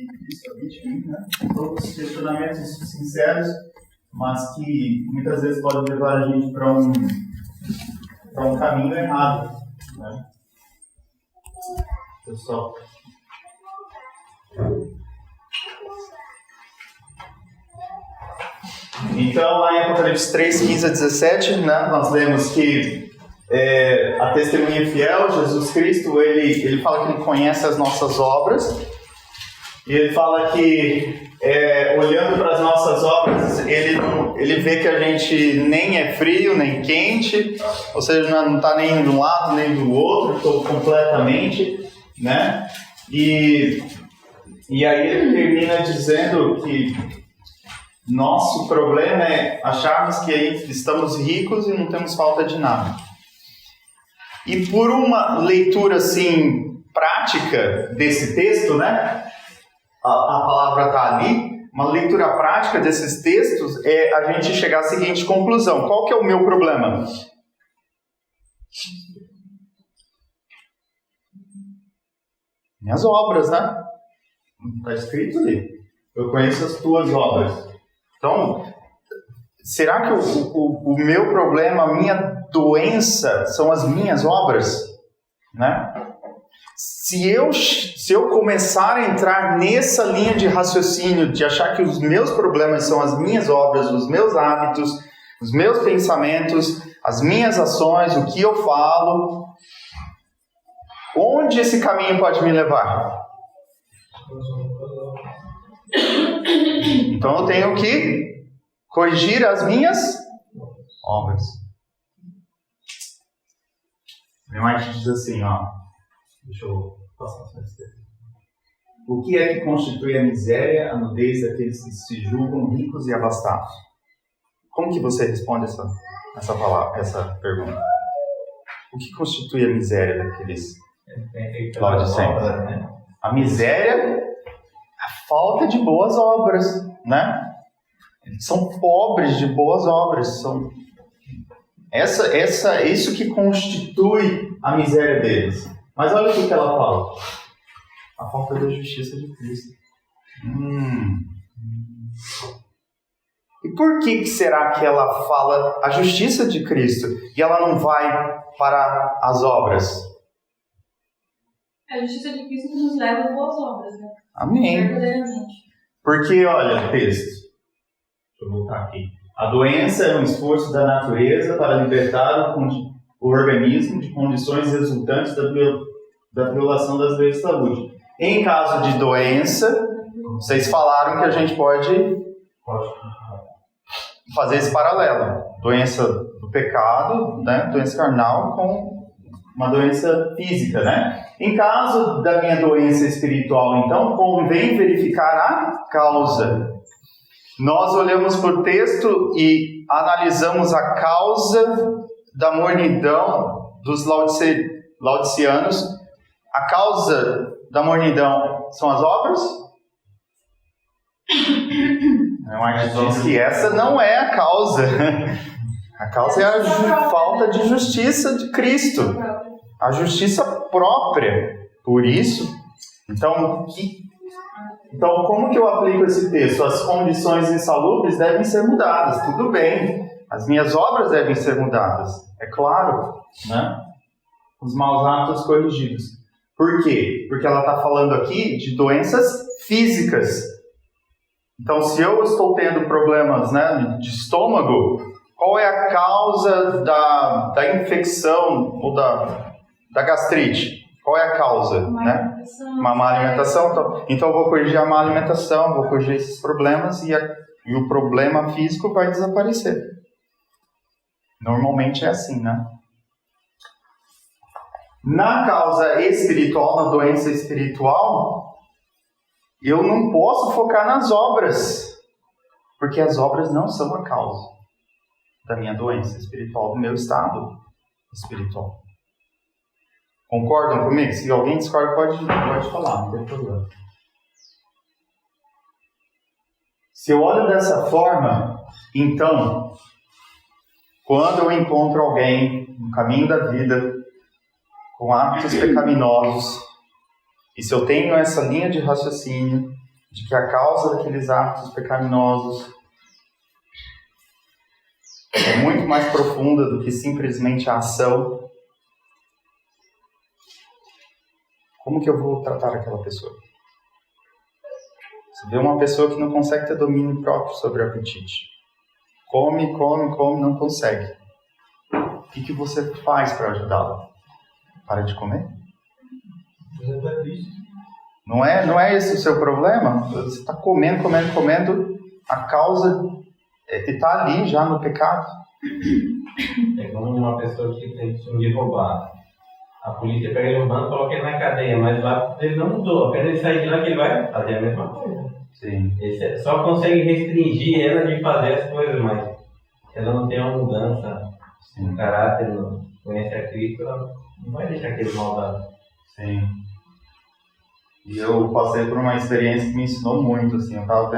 inicialmente, né? Todos questionamentos sinceros, mas que muitas vezes podem levar a gente para um caminho errado, né? Pessoal. Então, lá em Apocalipse 3, 15 a 17, né, nós lemos que a testemunha fiel, Jesus Cristo, ele fala que ele conhece as nossas obras, e ele fala que, olhando para as nossas obras, ele vê que a gente nem é frio, nem quente, ou seja, não está nem de um lado, nem do outro, estou completamente, né? E aí ele termina dizendo que nosso problema é acharmos que estamos ricos e não temos falta de nada. E por uma leitura assim prática desse texto, né? A palavra está ali. Uma leitura prática desses textos é a gente chegar à seguinte conclusão: qual que é o meu problema? Minhas obras, né? Está escrito ali. Eu conheço as tuas obras. Então, será que o meu problema, a minha doença são as minhas obras? Né? Se eu começar a entrar nessa linha de raciocínio, de achar que os meus problemas são as minhas obras, os meus hábitos, os meus pensamentos, as minhas ações, o que eu falo, onde esse caminho pode me levar? Então eu tenho que corrigir as minhas obras. Meu Mike diz assim, ó. Deixa eu passar essa texto. O que é que constitui a miséria, a nudez daqueles que se julgam ricos e abastados? Como que você responde essa pergunta? O que constitui a miséria daqueles laodicenses? Né? A miséria, a falta de boas obras, né? Eles são pobres de boas obras. Isso que constitui a miséria deles. Mas olha o que ela fala. A falta da justiça de Cristo. E por que será que ela fala a justiça de Cristo e ela não vai para as obras? A justiça de Cristo nos leva às boas obras, né? Amém. Verdadeiramente. Porque, olha o texto. Deixa eu voltar aqui. A doença é um esforço da natureza para libertar o organismo de condições resultantes da violação das leis de saúde. Em caso de doença, vocês falaram que a gente pode fazer esse paralelo. Doença do pecado, né? Doença carnal com uma doença física, né? Em caso da minha doença espiritual, então, convém verificar a causa. Nós olhamos para o texto e analisamos a causa da mornidão dos laodiceanos. A causa da mornidão são as obras? Mas diz que essa não é a causa. A causa é a falta de justiça de Cristo. A justiça própria. Por isso, então, como que eu aplico esse texto? As condições insalubres devem ser mudadas. Tudo bem. As minhas obras devem ser mudadas. É claro, né? Os maus hábitos corrigidos. Por quê? Porque ela está falando aqui de doenças físicas. Então, se eu estou tendo problemas, né, de estômago, qual é a causa da infecção ou da gastrite? Qual é a causa? Uma má alimentação. Então, eu vou corrigir a má alimentação, vou corrigir esses problemas e o problema físico vai desaparecer. Normalmente é assim, né? Na causa espiritual, na doença espiritual, eu não posso focar nas obras, porque as obras não são a causa da minha doença espiritual, do meu estado espiritual. Concordam comigo? Se alguém discorda, pode falar, não tem problema. Se eu olho dessa forma, então, quando eu encontro alguém no caminho da vida, com hábitos pecaminosos, e se eu tenho essa linha de raciocínio, de que a causa daqueles atos pecaminosos é muito mais profunda do que simplesmente a ação, como que eu vou tratar aquela pessoa? Você vê uma pessoa que não consegue ter domínio próprio sobre o apetite. Come, não consegue. O que você faz para ajudá-la? Para de comer? Não é esse o seu problema? Você está comendo, a causa é que está ali já no pecado. É como uma pessoa que tem costume de roubar. A polícia pega ele roubando e coloca ele na cadeia, mas lá ele não mudou. Apenas ele sair de lá que ele vai fazer a mesma coisa. Sim. Ele só consegue restringir ela de fazer as coisas, mas ela não tem uma mudança no caráter, não conhece a Cristo, ela não vai deixar aquele maldade. Sim. E eu passei por uma experiência que me ensinou muito, assim. Eu estava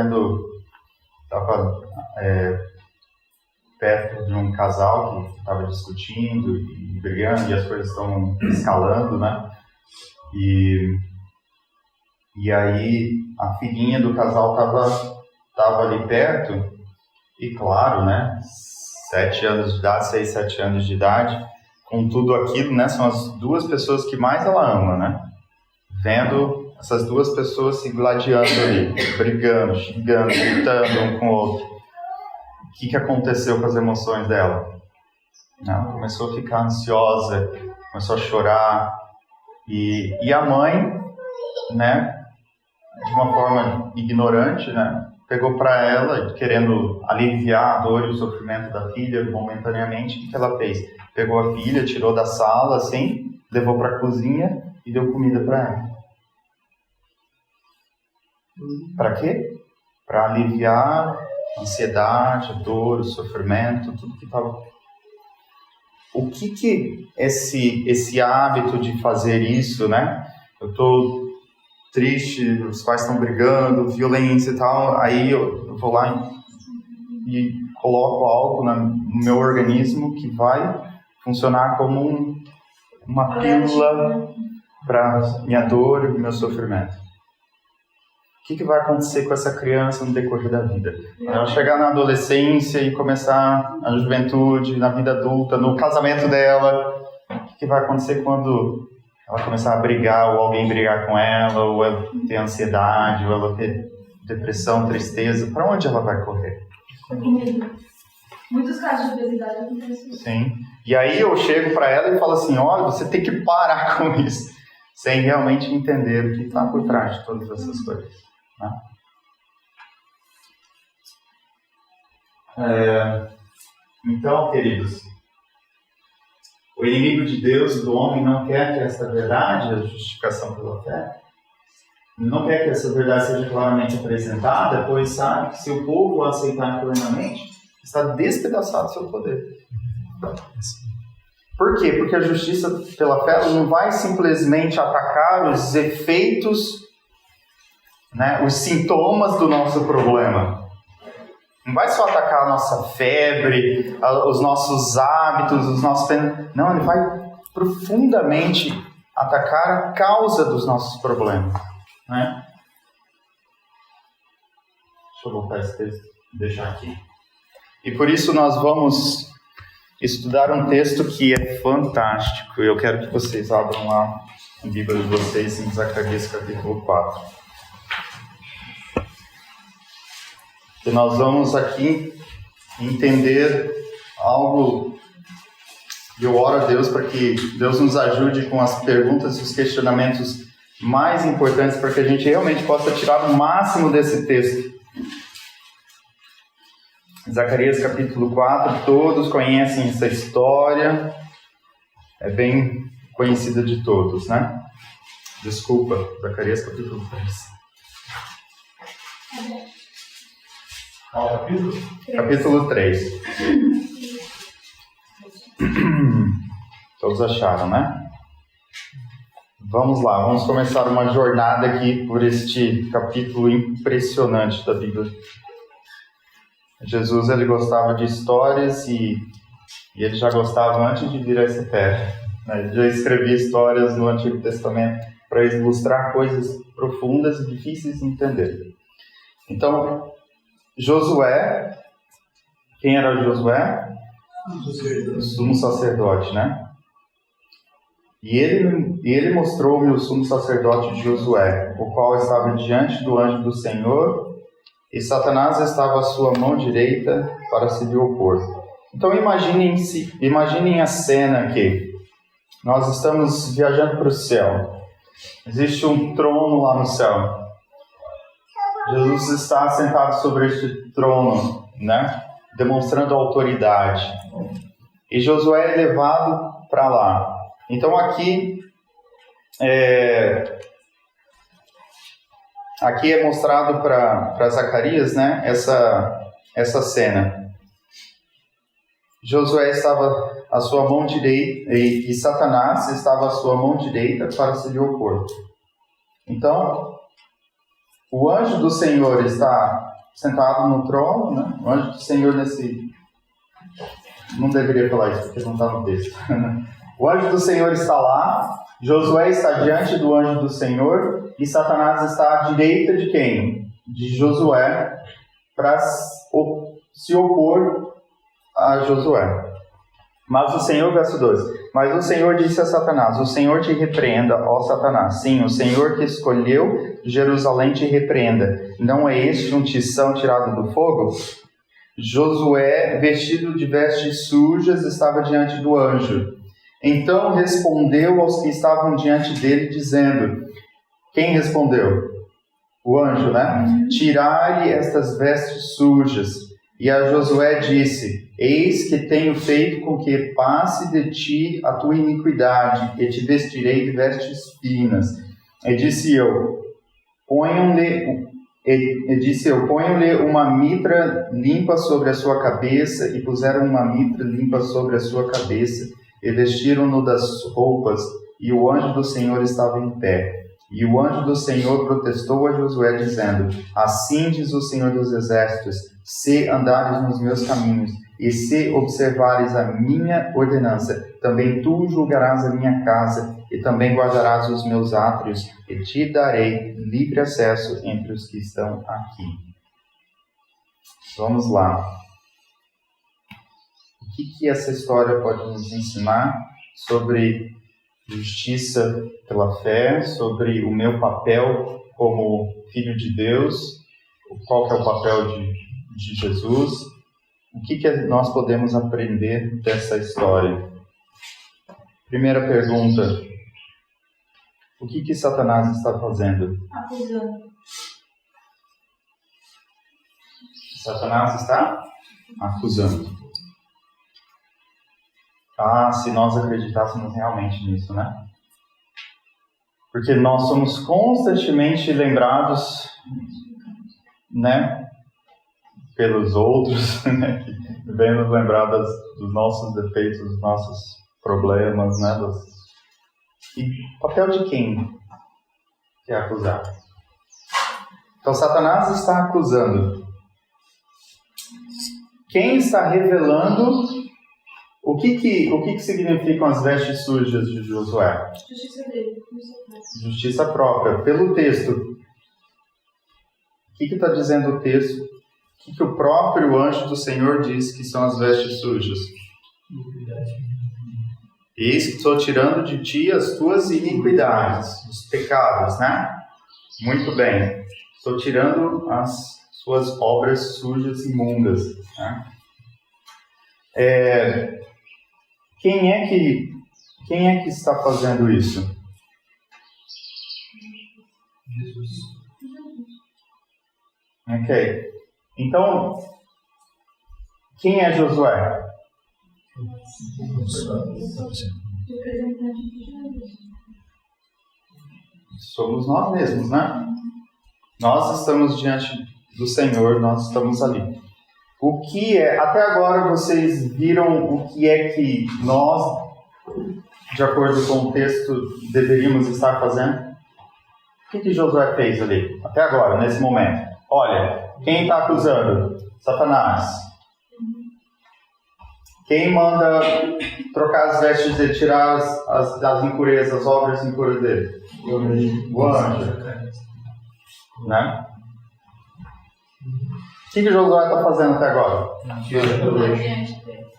perto de um casal que estava discutindo e brigando, e as coisas estão escalando, né? E aí a filhinha do casal estava ali perto, e claro, né? 6, 7 anos de idade, com tudo aquilo, né? São as duas pessoas que mais ela ama, né? Vendo essas duas pessoas se gladiando ali, brigando, xingando, gritando um com o outro. O que aconteceu com as emoções dela? Ela começou a ficar ansiosa, começou a chorar. E a mãe, né, de uma forma ignorante, né, pegou para ela, querendo aliviar a dor e o sofrimento da filha momentaneamente. O que ela fez? Pegou a filha, tirou da sala, assim, levou para a cozinha e deu comida para ela. Para quê? Para aliviar a ansiedade, a dor, o sofrimento, tudo que estava. O que esse hábito de fazer isso, né? Eu estou triste, os pais estão brigando, violência e tal, aí eu vou lá e coloco algo no meu organismo que vai funcionar como uma pílula para minha dor e meu sofrimento. O que vai acontecer com essa criança no decorrer da vida? Quando ela chegar na adolescência e começar a juventude, na vida adulta, no casamento dela, o que vai acontecer quando ela começar a brigar, ou alguém brigar com ela, ou ela ter ansiedade, ou ela ter depressão, tristeza? Para onde ela vai correr? Muitos casos de obesidade acontecem. Sim. E aí eu chego para ela e falo assim, olha, você tem que parar com isso, sem realmente entender o que está por trás de todas essas coisas. Então, queridos, o inimigo de Deus e do homem não quer que essa verdade, a justificação pela fé, não quer que essa verdade seja claramente apresentada, pois sabe que se o povo a aceitar plenamente, está despedaçado seu poder. Por quê? Porque a justiça pela fé não vai simplesmente atacar os efeitos, né, os sintomas do nosso problema. Não vai só atacar a nossa febre, os nossos hábitos, os nossos... Não, ele vai profundamente atacar a causa dos nossos problemas. Né? Deixa eu voltar esse texto e deixar aqui. E por isso nós vamos estudar um texto que é fantástico. Eu quero que vocês abram lá a Bíblia de vocês em Zacarias capítulo 4. E nós vamos aqui entender algo, e eu oro a Deus para que Deus nos ajude com as perguntas e os questionamentos mais importantes para que a gente realmente possa tirar o máximo desse texto. Zacarias capítulo 4, todos conhecem essa história, é bem conhecida de todos, né? Desculpa, Zacarias capítulo 3. Qual capítulo? Capítulo 3. Todos acharam, né? Vamos lá, vamos começar uma jornada aqui por este capítulo impressionante da Bíblia. Jesus, ele gostava de histórias e ele já gostava antes de vir a essa terra. Ele já escrevia histórias no Antigo Testamento para ilustrar coisas profundas e difíceis de entender. Então, Josué, quem era Josué? O sumo sacerdote, né? E ele mostrou-me o sumo sacerdote Josué, o qual estava diante do anjo do Senhor, e Satanás estava à sua mão direita para se lhe opor. Então imaginem a cena aqui. Nós estamos viajando para o céu. Existe um trono lá no céu. Jesus está sentado sobre este trono, né? Demonstrando autoridade. E Josué é levado para lá. Então aqui é mostrado para Zacarias, né? Essa cena. Josué estava à sua mão direita e Satanás estava à sua mão direita para se lhe opor. Então, o anjo do Senhor está sentado no trono, né? O anjo do Senhor não deveria falar isso porque não está no texto. O anjo do Senhor está lá, Josué está diante do anjo do Senhor e Satanás está à direita de quem? De Josué, para se opor a Josué. Mas o Senhor, verso 12, mas o Senhor disse a Satanás, o Senhor te repreenda, ó Satanás. Sim, o Senhor que escolheu Jerusalém te repreenda. Não é este um tição tirado do fogo? Josué, vestido de vestes sujas, estava diante do anjo. Então respondeu aos que estavam diante dele, dizendo... Quem respondeu? O anjo, né? Tirai estas vestes sujas. E a Josué disse... Eis que tenho feito com que passe de ti a tua iniquidade, e te vestirei de vestes finas. E disse eu, ponham-lhe uma mitra limpa sobre a sua cabeça, e puseram uma mitra limpa sobre a sua cabeça, e vestiram-no das roupas, e o anjo do Senhor estava em pé. E o anjo do Senhor protestou a Josué, dizendo, assim diz o Senhor dos Exércitos, se andares nos meus caminhos, e se observares a minha ordenança, também tu julgarás a minha casa, e também guardarás os meus átrios, e te darei livre acesso entre os que estão aqui. Vamos lá. O que essa história pode nos ensinar sobre justiça pela fé, sobre o meu papel como filho de Deus, qual que é o papel de Jesus? O que nós podemos aprender dessa história? Primeira pergunta. O que Satanás está fazendo? Acusando. Satanás está acusando. Se nós acreditássemos realmente nisso, né? Porque nós somos constantemente lembrados, né? Pelos outros, né, que vêm nos lembrar dos nossos defeitos, dos nossos problemas, né, E papel de quem que é acusar? Então, Satanás está acusando. Quem está revelando o que significam as vestes sujas de Josué? Justiça dele. Justiça própria. Pelo texto. O que está dizendo o texto? O que o próprio anjo do Senhor diz que são as vestes sujas? Eis que estou tirando de ti as tuas iniquidades, os pecados, né? Muito bem. Estou tirando as suas obras sujas e imundas. Né? Quem é que está fazendo isso? Jesus. Ok. Então, quem é Josué? Representante de Jesus. Somos nós mesmos, né? Nós estamos diante do Senhor, nós estamos ali. Até agora vocês viram o que é que nós, de acordo com o texto, deveríamos estar fazendo? O que Josué fez ali, até agora, nesse momento? Olha, quem está acusando? Satanás. Quem manda trocar as vestes dele, tirar as impurezas, as obras impuras dele? O anjo. Né? O que Josué está fazendo até agora? Adiante dele.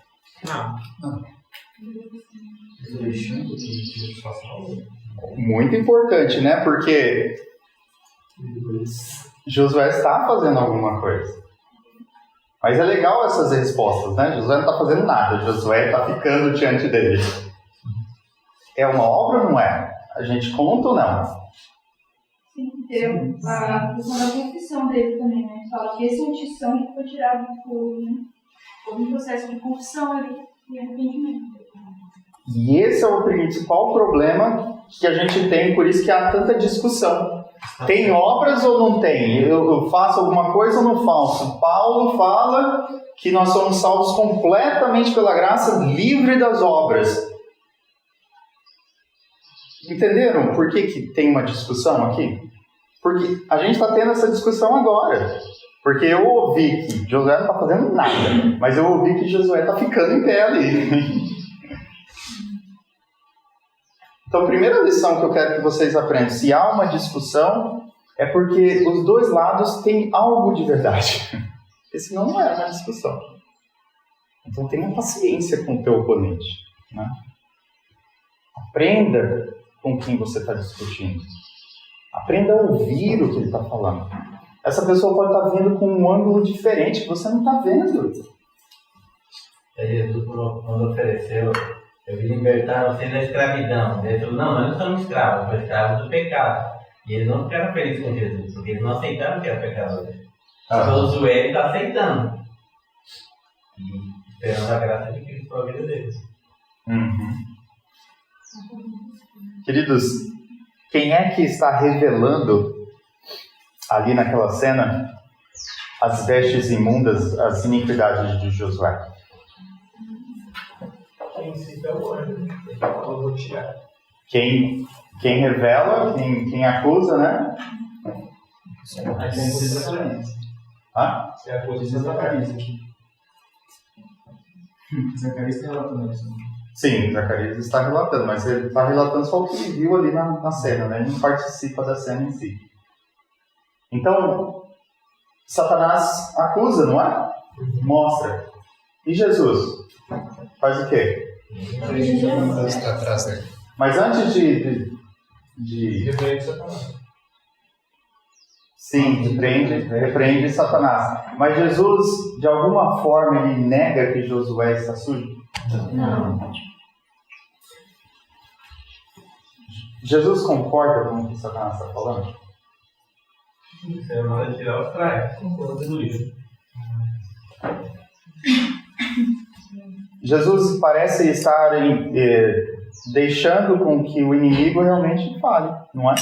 Muito importante, né? Porque Josué está fazendo alguma coisa. Mas é legal essas respostas, né? Josué não está fazendo nada, Josué está ficando diante dele. É uma obra ou não é? A gente conta ou não? Sim, tem a questão da confissão dele também, né? Fala que esse é um tição que foi tirado do fogo, né? Houve um processo de confissão ali e arrependimento. E esse é o principal problema que a gente tem, por isso que há tanta discussão. Tem obras ou não tem? Eu faço alguma coisa ou não faço? Paulo fala que nós somos salvos completamente pela graça, livre das obras. Entenderam por que tem uma discussão aqui? Porque a gente está tendo essa discussão agora. Porque eu ouvi que Josué não está fazendo nada, mas eu ouvi que Josué está ficando em pé ali. Então, a primeira lição que eu quero que vocês aprendam, se há uma discussão, é porque os dois lados têm algo de verdade. Porque senão não é uma discussão. Então, tenha paciência com o teu oponente. Né? Aprenda com quem você está discutindo. Aprenda a ouvir o que ele está falando. Essa pessoa pode estar vindo com um ângulo diferente que você não está vendo. Jesus, quando ofereceu, eu vim libertar você da escravidão. Ele falou, não, nós não somos escravos, somos escravos do pecado. E eles não ficaram felizes com Jesus, porque eles não aceitaram que era pecador. Josué está aceitando. E esperando a graça de Cristo para a vida deles. Uhum. Queridos, quem é que está revelando ali naquela cena as vestes imundas, as iniquidades de Josué? Quem revela, quem acusa, né? Ah? Você acusa Zacarias aqui. Zacarias está relatando isso. Sim, Zacarias está relatando, mas ele está relatando só o que ele viu ali na cena, né? Ele não participa da cena em si. Então, Satanás acusa, não é? Mostra. E Jesus faz o quê? Está atrás dele. Mas antes de Repreende Satanás. sim, repreende Satanás. Mas Jesus, de alguma forma, ele nega que Josué está sujo? Não. Jesus concorda com o que Satanás está falando? Você manda tirar os trajes. Jesus parece estar deixando com que o inimigo realmente fale, não é?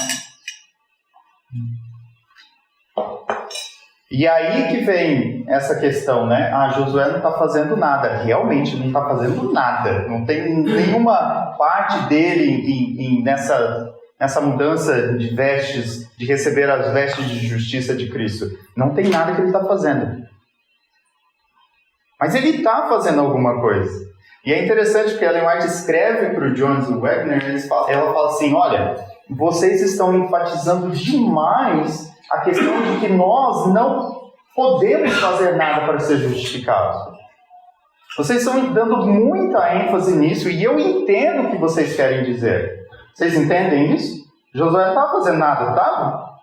E aí que vem essa questão, né? Josué não está fazendo nada. Realmente não está fazendo nada. Não tem nenhuma parte dele nessa mudança de vestes, de receber as vestes de justiça de Cristo. Não tem nada que ele está fazendo. Mas ele está fazendo alguma coisa. E é interessante que Ellen White escreve para o Jones e Wagner, ela fala assim, olha, vocês estão enfatizando demais a questão de que nós não podemos fazer nada para ser justificados. Vocês estão dando muita ênfase nisso e eu entendo o que vocês querem dizer. Vocês entendem isso? Josué não estava fazendo nada, estava?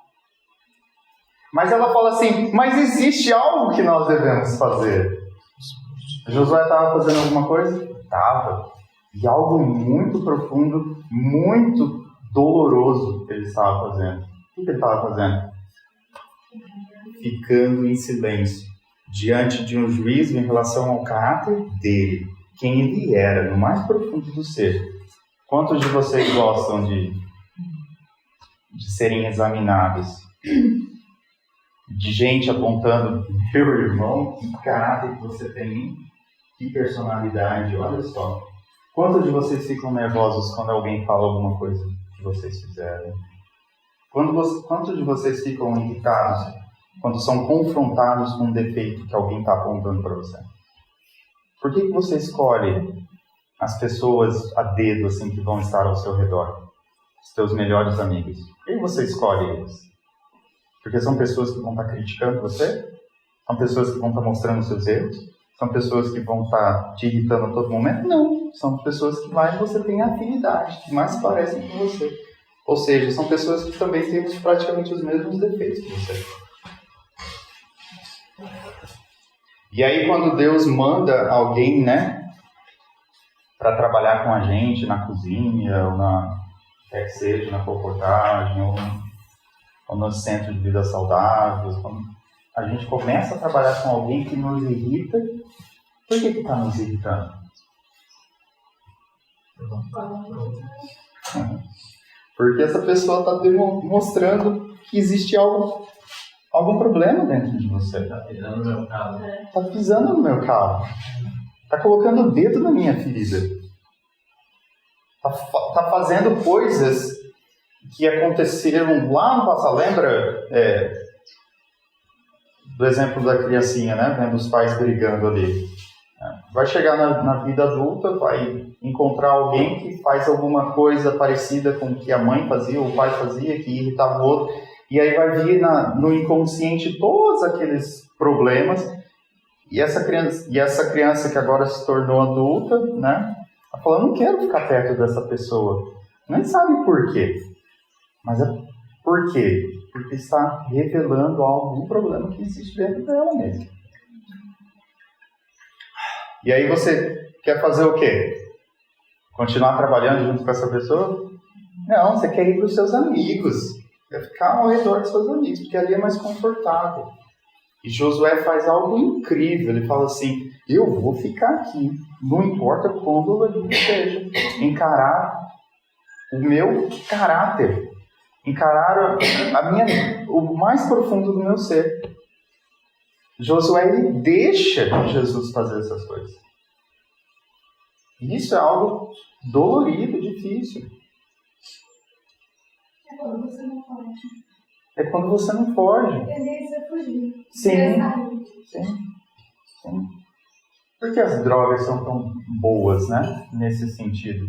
Mas ela fala assim, mas existe algo que nós devemos fazer. Josué estava fazendo alguma coisa? Estava. E algo muito profundo, muito doloroso ele estava fazendo. O que ele estava fazendo? Ficando em silêncio, diante de um juízo em relação ao caráter dele, quem ele era, no mais profundo do ser. Quantos de vocês gostam de serem examinados? De gente apontando, meu irmão, que caráter que você tem, que personalidade, olha só. Quantos de vocês ficam nervosos quando alguém fala alguma coisa que vocês fizeram? Quantos de vocês ficam irritados quando são confrontados com um defeito que alguém está apontando para você? Por que você escolhe as pessoas a dedo assim que vão estar ao seu redor? Os teus melhores amigos. Por que você escolhe eles? Porque são pessoas que vão estar criticando você? São pessoas que vão estar mostrando seus erros? São pessoas que vão estar te irritando a todo momento? Não. São pessoas que mais você tem afinidade, que mais parecem com você. Ou seja, são pessoas que também têm praticamente os mesmos defeitos que você. E aí quando Deus manda alguém, né, para trabalhar com a gente na cozinha, ou na, quer que seja, na comportagem, ou no centro de vida saudável, quando a gente começa a trabalhar com alguém que nos irrita, por que está nos irritando? Porque essa pessoa está demonstrando que existe algum problema dentro de você. Está pisando no meu carro. Está pisando no meu carro. Está colocando o dedo na minha ferida. Está fazendo coisas que aconteceram lá no passado. Lembra do exemplo da criancinha, né? Vendo os pais brigando ali. Vai chegar na vida adulta, vai encontrar alguém que faz alguma coisa parecida com o que a mãe fazia ou o pai fazia, que irritava o outro. E aí vai vir no inconsciente todos aqueles problemas. E essa criança que agora se tornou adulta, né? Ela fala, eu não quero ficar perto dessa pessoa. Nem sabe por quê. Mas é por quê? Porque está revelando algum problema que existe dentro dela mesmo. E aí você quer fazer o quê? Continuar trabalhando junto com essa pessoa? Não, você quer ir para os seus amigos. Quer ficar ao redor dos seus amigos, porque ali é mais confortável. E Josué faz algo incrível. Ele fala assim, eu vou ficar aqui, não importa quando eu esteja. Encarar o meu caráter. Encarar o mais profundo do meu ser. Josué, ele deixa Jesus fazer essas coisas. Isso é algo dolorido, difícil. É quando você não foge. É quando você não foge. Tendência a fugir. Sim. Por que as drogas são tão boas, né? Nesse sentido.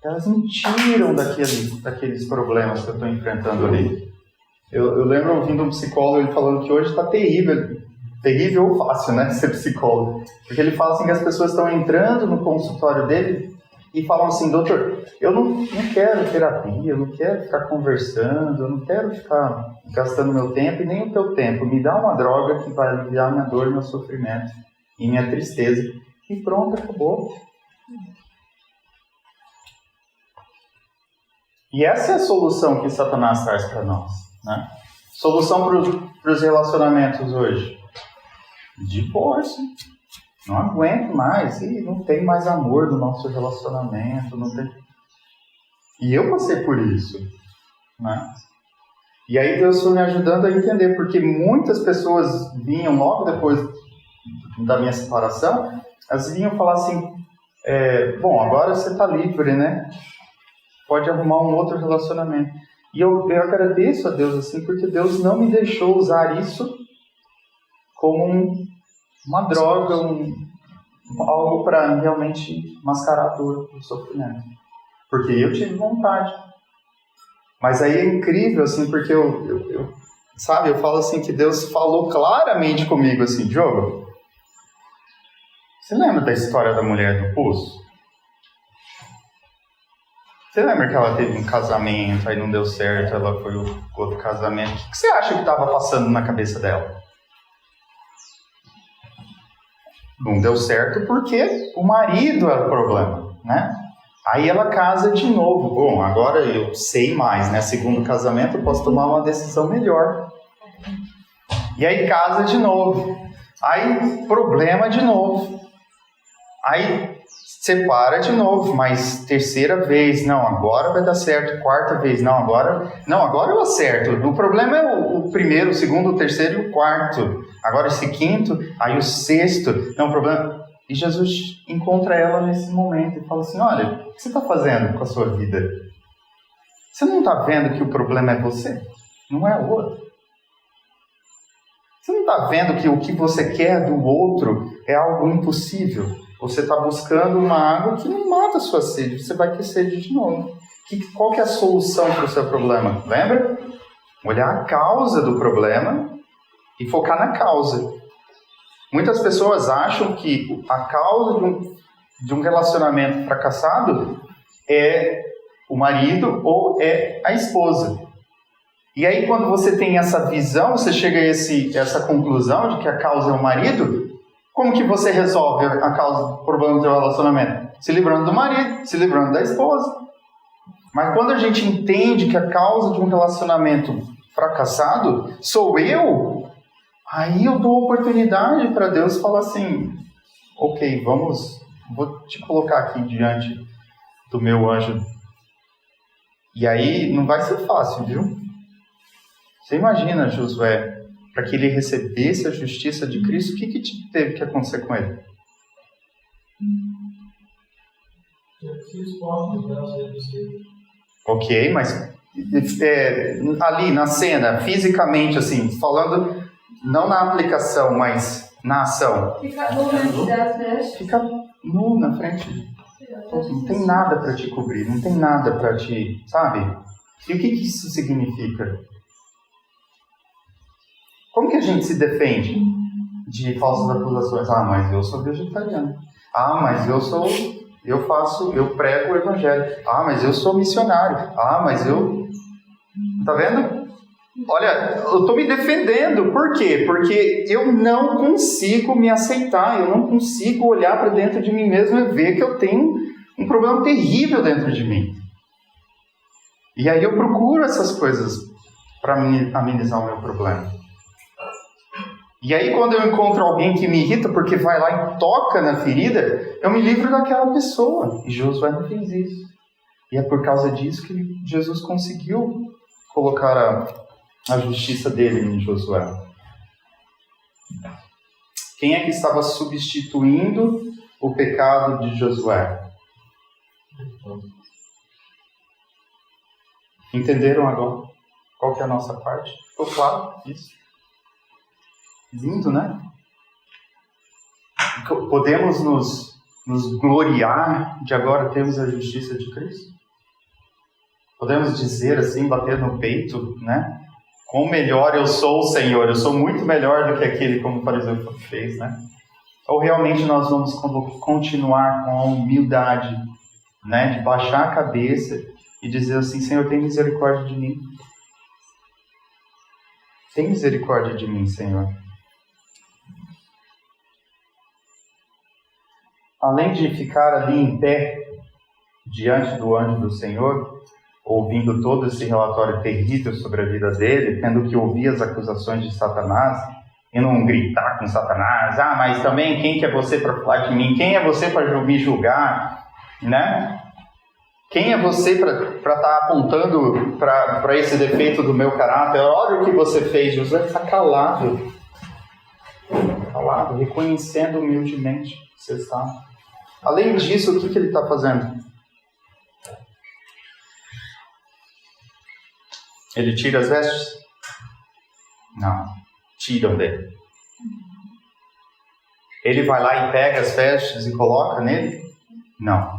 Elas me tiram daqueles problemas que eu estou enfrentando ali. Eu lembro ouvindo um psicólogo ele falando que hoje está terrível ou fácil, né, ser psicólogo. Porque ele fala assim que as pessoas estão entrando no consultório dele e falam assim, doutor, eu não quero terapia, eu não quero ficar conversando, eu não quero ficar gastando meu tempo e nem o teu tempo. Me dá uma droga que vai aliviar minha dor, meu sofrimento e minha tristeza. E pronto, acabou. E essa é a solução que Satanás traz para nós. Né? Solução para os relacionamentos hoje? Divórcio. Não aguento mais. E não tem mais amor no nosso relacionamento. Não tem... E eu passei por isso. Né? E aí Deus foi me ajudando a entender. Porque muitas pessoas vinham logo depois da minha separação. Elas vinham falar assim, bom, agora você está livre, né? Pode arrumar um outro relacionamento. E eu agradeço a Deus assim, porque Deus não me deixou usar isso como uma droga, algo para realmente mascarar a dor, o sofrimento. Porque eu tive vontade. Mas aí é incrível, assim, porque eu falo assim que Deus falou claramente comigo, assim, Diogo, você lembra da história da mulher do poço? Você lembra que ela teve um casamento, aí não deu certo, ela foi o outro casamento. O que você acha que estava passando na cabeça dela? Não deu certo porque o marido era o problema, né? Aí ela casa de novo. Bom, agora eu sei mais, né? Segundo casamento eu posso tomar uma decisão melhor. E aí casa de novo. Aí problema de novo. Aí separa de novo, mas terceira vez, não, agora vai dar certo, quarta vez, não, agora eu acerto. O problema é o primeiro, o segundo, o terceiro e o quarto. Agora esse quinto, aí o sexto, não, o problema... E Jesus encontra ela nesse momento e fala assim, olha, o que você está fazendo com a sua vida? Você não está vendo que o problema é você? Não é o outro? Você não está vendo que o que você quer do outro é algo impossível? Você está buscando uma água que não mata a sua sede, você vai ter sede de novo. Qual que é a solução para o seu problema? Lembra? Olhar a causa do problema e focar na causa. Muitas pessoas acham que a causa de um relacionamento fracassado é o marido ou é a esposa. E aí, quando você tem essa visão, você chega a essa conclusão de que a causa é o marido, como que você resolve a causa do problema do seu relacionamento? Se livrando do marido, se livrando da esposa. Mas quando a gente entende que a causa de um relacionamento fracassado sou eu, aí eu dou oportunidade para Deus falar assim, ok, vou te colocar aqui diante do meu anjo. E aí não vai ser fácil, viu? Você imagina, Josué, para que ele recebesse a justiça de Cristo, o que teve que acontecer com ele? Ok, mas ali na cena, fisicamente, assim, falando, não na aplicação, mas na ação. Fica nu antes das vestes. Fica nu na frente. Não tem nada para te cobrir, não tem nada para te... Sabe? E o que isso significa? Como que a gente se defende de falsas acusações? Ah, mas eu sou vegetariano. Ah, mas eu prego o evangelho. Ah, mas eu sou missionário. Ah, mas eu... Tá vendo? Olha, eu estou me defendendo. Por quê? Porque eu não consigo me aceitar. Eu não consigo olhar para dentro de mim mesmo e ver que eu tenho um problema terrível dentro de mim. E aí eu procuro essas coisas para amenizar o meu problema. E aí quando eu encontro alguém que me irrita porque vai lá e toca na ferida, eu me livro daquela pessoa. E Josué não fez isso. E é por causa disso que Jesus conseguiu colocar a justiça dele em Josué. Quem é que estava substituindo o pecado de Josué? Entenderam agora qual que é a nossa parte? Ficou claro isso? Lindo, né? Podemos nos gloriar de agora termos a justiça de Cristo? Podemos dizer assim, bater no peito, né? Quão melhor eu sou, Senhor, eu sou muito melhor do que aquele, como o fariseu fez, né? Ou realmente nós vamos continuar com a humildade, né? De baixar a cabeça e dizer assim, Senhor, tem misericórdia de mim. Tem misericórdia de mim, Senhor. Além de ficar ali em pé, diante do anjo do Senhor, ouvindo todo esse relatório terrível sobre a vida dele, tendo que ouvir as acusações de Satanás, e não gritar com Satanás, ah, mas também quem que é você para falar de mim? Quem é você para me julgar? Né? Quem é você para estar apontando para esse defeito do meu caráter? Olha o que você fez, José está calado. Calado, reconhecendo humildemente que você está. Além disso, o que ele está fazendo? Ele tira as vestes? Não. Tiram dele. Ele vai lá e pega as vestes e coloca nele? Não.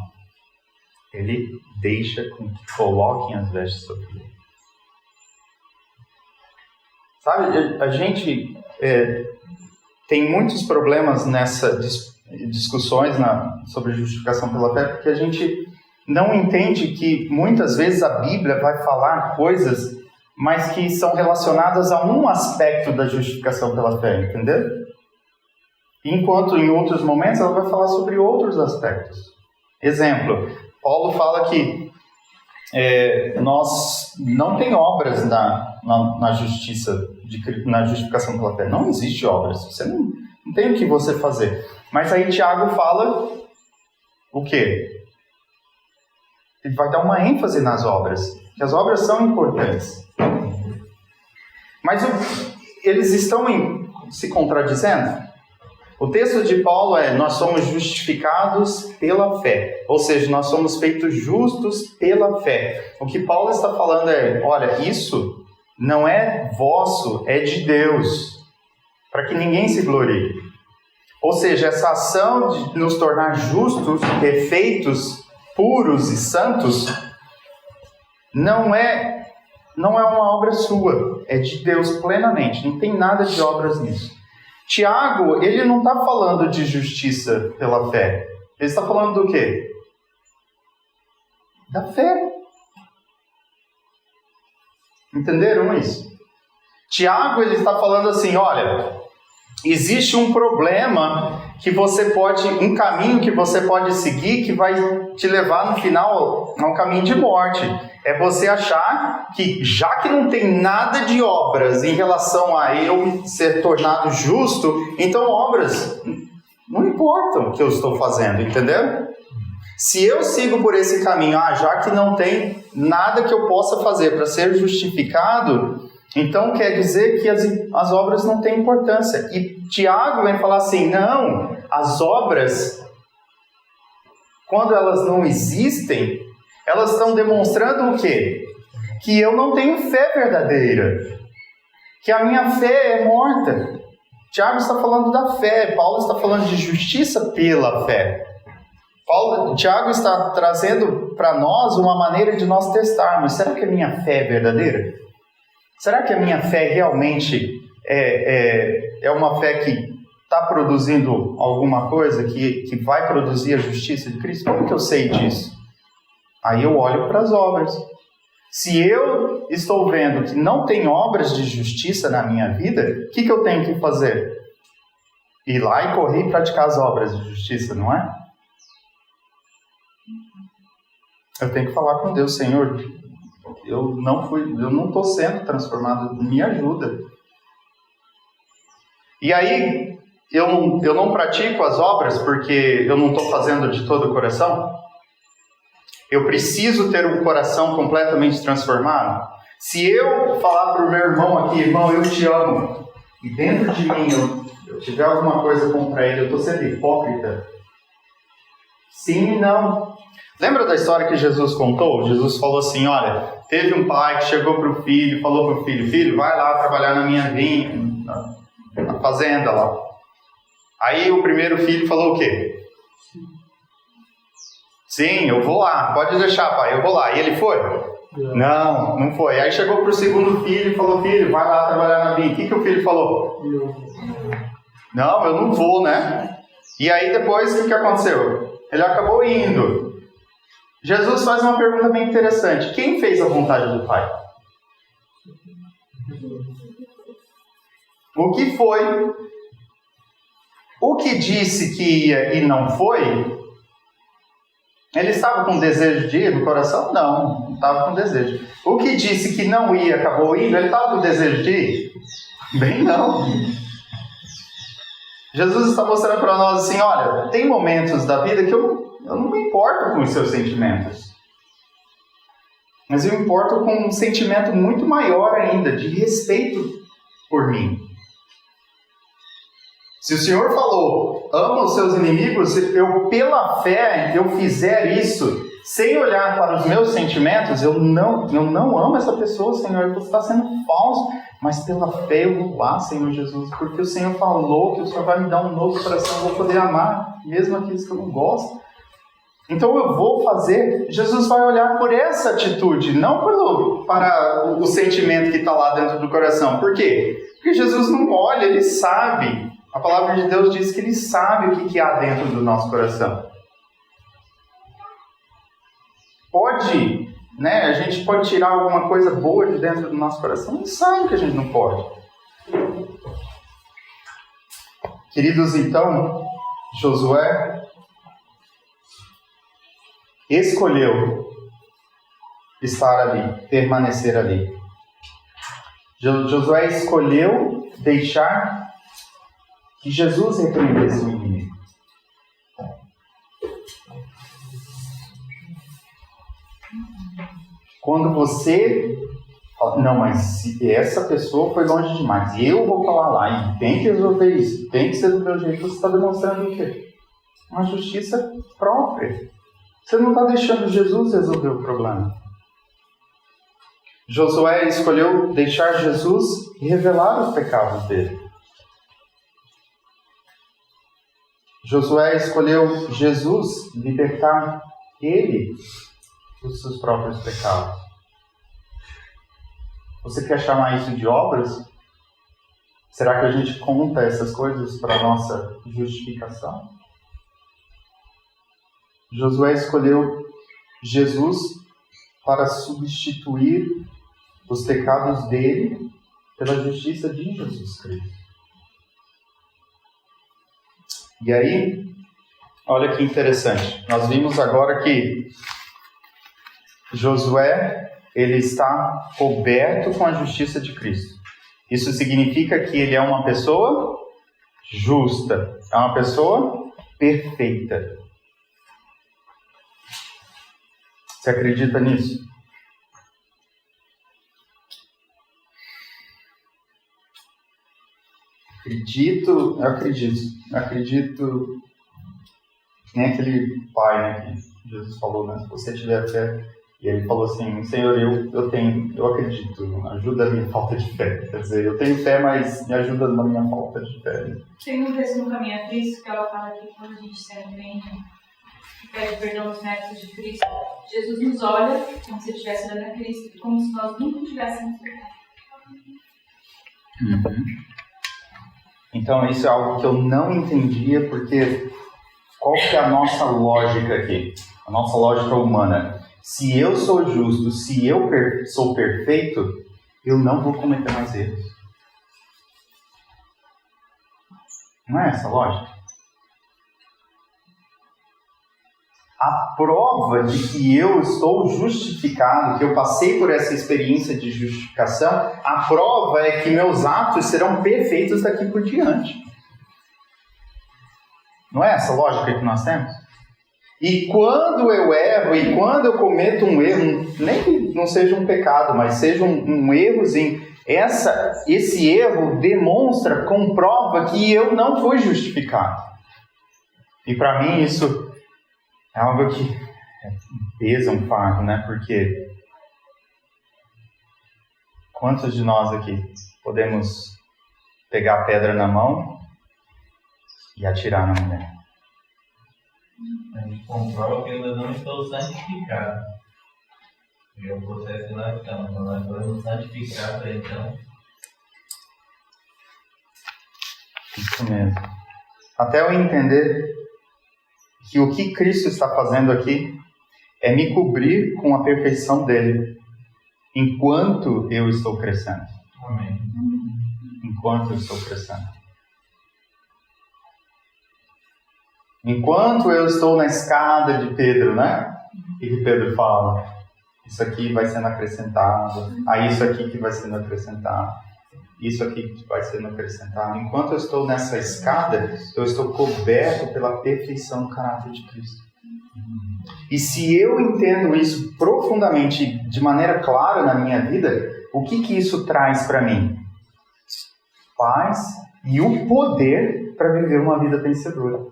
Ele deixa com que coloquem as vestes sobre ele. Sabe, a gente tem muitos problemas nessas discussões sobre justificação pela fé, porque a gente não entende que muitas vezes a Bíblia vai falar coisas, mas que são relacionadas a um aspecto da justificação pela fé, entendeu? Enquanto em outros momentos ela vai falar sobre outros aspectos. Exemplo, Paulo fala que nós não tem obras na justificação pela fé. Não existe obras. Você não tem o que você fazer. Mas aí Tiago fala o quê? Ele vai dar uma ênfase nas obras. Que as obras são importantes. Mas eles estão se contradizendo? O texto de Paulo nós somos justificados pela fé. Ou seja, nós somos feitos justos pela fé. O que Paulo está falando olha, isso não é vosso, é de Deus. Para que ninguém se glorie. Ou seja, essa ação de nos tornar justos, perfeitos, puros e santos, não é não é uma obra sua, é de Deus plenamente, não tem nada de obras nisso. Tiago, ele não está falando de justiça pela fé, ele está falando do quê? Da fé. Entenderam isso? Tiago, ele está falando assim, olha, existe um problema que você pode, um caminho que você pode seguir que vai te levar no final a um caminho de morte. É você achar que, já que não tem nada de obras em relação a eu ser tornado justo, então obras não importam o que eu estou fazendo, entendeu? Se eu sigo por esse caminho, já que não tem nada que eu possa fazer para ser justificado, então quer dizer que as obras não têm importância. E Tiago vem falar assim, não, as obras, quando elas não existem, elas estão demonstrando o quê? Que eu não tenho fé verdadeira, que a minha fé é morta. Tiago está falando da fé, Paulo está falando de justiça pela fé. Tiago está trazendo para nós uma maneira de nós testarmos, será que a minha fé é verdadeira? Será que a minha fé realmente é uma fé que está produzindo alguma coisa, que vai produzir a justiça de Cristo? Como que eu sei disso? Aí eu olho para as obras. Se eu estou vendo que não tem obras de justiça na minha vida, o que eu tenho que fazer? Ir lá e correr e praticar as obras de justiça, não é? Eu tenho que falar com Deus, Senhor, eu não estou sendo transformado, me ajuda. E aí, eu não pratico as obras porque eu não estou fazendo de todo o coração? Eu preciso ter um coração completamente transformado? Se eu falar para o meu irmão aqui, irmão, eu te amo, e dentro de mim eu tiver alguma coisa contra ele, eu estou sendo hipócrita? Sim e não. Lembra da história que Jesus contou? Jesus falou assim, olha, teve um pai que chegou para o filho e falou para o filho, filho, vai lá trabalhar na minha vinha, na fazenda lá. Aí o primeiro filho falou o quê? Sim, eu vou lá, pode deixar, pai, eu vou lá. E ele foi? Não foi. Aí chegou para o segundo filho e falou, filho, vai lá trabalhar na vinha. O que o filho falou? Não, eu não vou, né? E aí depois o que aconteceu? Ele acabou indo. Jesus faz uma pergunta bem interessante. Quem fez a vontade do Pai? O que foi? O que disse que ia e não foi? Ele estava com desejo de ir no coração? Não estava com desejo. O que disse que não ia, acabou indo? Ele estava com desejo de ir? Bem não. Jesus está mostrando para nós assim, olha, tem momentos da vida que eu não me importo com os seus sentimentos. Mas eu me importo com um sentimento muito maior ainda, de respeito por mim. Se o Senhor falou, ama os seus inimigos, eu pela fé, eu fizer isso, sem olhar para os meus sentimentos, eu não amo essa pessoa, Senhor, você está sendo falso, mas pela fé eu vou lá, Senhor Jesus, porque o Senhor falou que o Senhor vai me dar um novo coração, eu vou poder amar, mesmo aqueles que eu não gosto. Então eu vou fazer, Jesus vai olhar por essa atitude, não para o sentimento que está lá dentro do coração. Por quê? Porque Jesus não olha, ele sabe. A palavra de Deus diz que ele sabe o que há dentro do nosso coração. A gente pode tirar alguma coisa boa de dentro do nosso coração, ele sabe que a gente não pode. Queridos, então, Josué escolheu estar ali, permanecer ali. Josué escolheu deixar que Jesus repreendesse o inimigo. Quando você fala, não, mas se essa pessoa foi longe demais, eu vou falar lá, e tem que resolver isso, tem que ser do meu jeito, você está demonstrando o quê? Uma justiça própria. Você não está deixando Jesus resolver o problema. Josué escolheu deixar Jesus revelar os pecados dele. Josué escolheu Jesus libertar ele dos seus próprios pecados. Você quer chamar isso de obras? Será que a gente conta essas coisas para a nossa justificação? Josué escolheu Jesus para substituir os pecados dele pela justiça de Jesus Cristo. E aí, olha que interessante. Nós vimos agora que Josué, ele está coberto com a justiça de Cristo. Isso significa que ele é uma pessoa justa, é uma pessoa perfeita. Você acredita nisso? Eu acredito nem aquele pai, né, que Jesus falou, né? Se você tiver fé, e ele falou assim: Senhor, eu acredito, ajuda a minha falta de fé. Quer dizer, eu tenho fé, mas me ajuda na minha falta de fé. Tem um texto no Caminho a Cristo que ela fala que quando a gente se arrepende, pede perdão dos méritos de Cristo, Jesus nos olha como se estivesse olhando a Cristo, como se nós nunca tivéssemos pecado. Então isso é algo que eu não entendia, porque qual que é a nossa lógica aqui? A nossa lógica humana. Se eu sou justo, se eu sou perfeito, eu não vou cometer mais erros. Não é essa a lógica? A prova de que eu estou justificado, que eu passei por essa experiência de justificação, a prova é que meus atos serão perfeitos daqui por diante. Não é essa a lógica que nós temos? E quando eu erro, e quando eu cometo um erro, nem que não seja um pecado, mas seja um errozinho, esse erro demonstra, comprova que eu não fui justificado. E para mim isso é algo que pesa um fardo, né? Porque quantos de nós aqui podemos pegar a pedra na mão e atirar na mulher? A gente comprova que eu ainda não estou santificado. E é o processo que nós estamos. Quando nós formos santificados, então. Isso mesmo. Até eu entender que o que Cristo está fazendo aqui é me cobrir com a perfeição dele, enquanto eu estou crescendo. Amém. Enquanto eu estou crescendo. Enquanto eu estou na escada de Pedro, né? O que Pedro fala? Isso aqui vai sendo acrescentado, isso aqui que vai sendo acrescentado, isso aqui que vai sendo acrescentado. Enquanto eu estou nessa escada, eu estou coberto pela perfeição do caráter de Cristo. E se eu entendo isso profundamente, de maneira clara na minha vida, o que isso traz para mim? Paz e o poder para viver uma vida vencedora.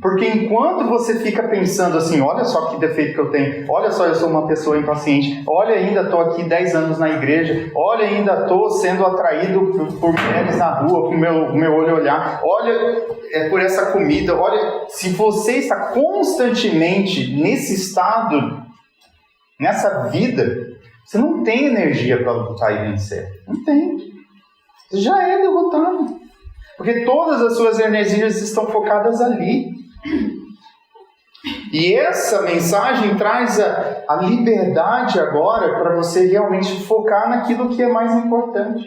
Porque enquanto você fica pensando assim, olha só que defeito que eu tenho, olha só, eu sou uma pessoa impaciente, olha, ainda estou aqui 10 anos na igreja, olha, ainda estou sendo atraído por mulheres na rua, com o meu olho olhar, olha, por essa comida, olha, se você está constantemente nesse estado, nessa vida, você não tem energia para lutar e vencer. Não tem. Você já é derrotado. Porque todas as suas energias estão focadas ali. E essa mensagem traz a liberdade agora para você realmente focar naquilo que é mais importante.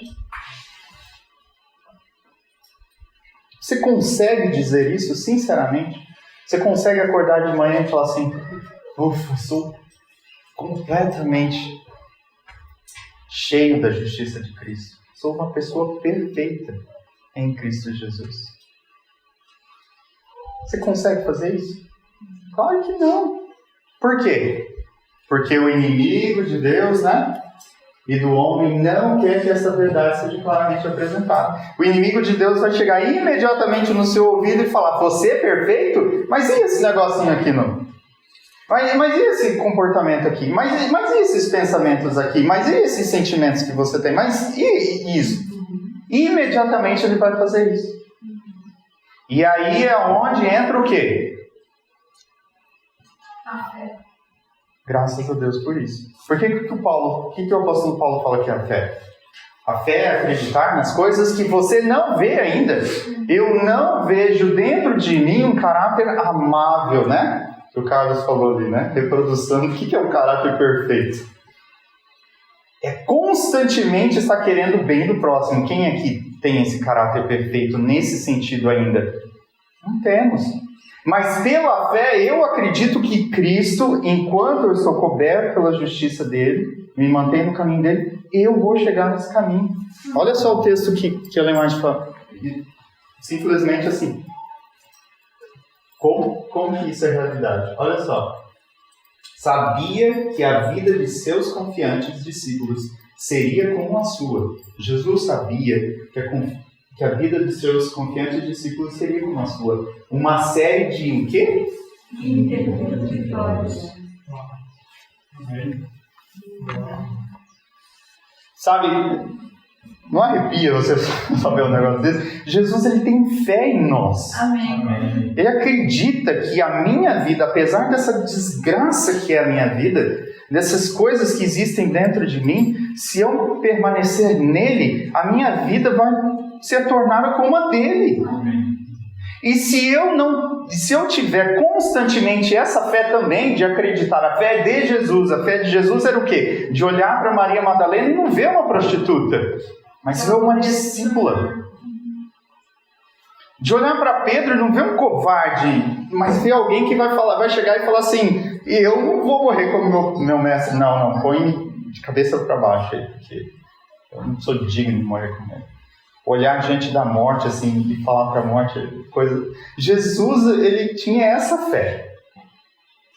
Você consegue dizer isso sinceramente? Você consegue acordar de manhã e falar assim: ufa, sou completamente cheio da justiça de Cristo. Sou uma pessoa perfeita em Cristo Jesus. Você consegue fazer isso? Claro que não. Por quê? Porque o inimigo de Deus, né, e do homem não quer que essa verdade seja claramente apresentada. O inimigo de Deus vai chegar imediatamente no seu ouvido e falar: você é perfeito? Mas e esse negocinho aqui não? Mas e esse comportamento aqui? Mas e esses pensamentos aqui? Mas e esses sentimentos que você tem? Mas e isso? Imediatamente ele vai fazer isso. E aí é onde entra o quê? A fé. Graças a Deus por isso. Por que que o apóstolo Paulo fala que é a fé? A fé é acreditar nas coisas que você não vê ainda. Eu não vejo dentro de mim um caráter amável, né? Que o Carlos falou ali, né? Reprodução. O que é um caráter perfeito? É constantemente estar querendo o bem do próximo. Quem aqui tem esse caráter perfeito nesse sentido ainda? Não temos. Mas pela fé eu acredito que Cristo, enquanto eu estou coberto pela justiça dele, me mantenho no caminho dele, eu vou chegar nesse caminho. Olha só o texto que a Ellen White fala. Simplesmente assim. Como que isso é realidade? Olha só. Sabia que a vida de seus confiantes discípulos seria como a sua. Jesus sabia que a vida de seus confiantes discípulos seria como a sua. Uma série de o quê? Vitórias. Sabe, não arrepia você saber um negócio desse? Jesus, ele tem fé em nós. Amém. Ele acredita que a minha vida, apesar dessa desgraça que é a minha vida, dessas coisas que existem dentro de mim, se eu permanecer nele, a minha vida vai ser tornada como a dele. E se eu tiver constantemente essa fé também, de acreditar, a fé de Jesus, a fé de Jesus era o quê? De olhar para Maria Madalena e não ver uma prostituta, mas ver uma discípula. De olhar para Pedro e não ver um covarde, mas ver alguém que vai chegar e falar assim, eu não vou morrer como meu mestre. Não, põe de cabeça para baixo aí, porque eu não sou digno de morrer como ele. Olhar diante da morte, assim, e falar para a morte, coisa... Jesus, ele tinha essa fé.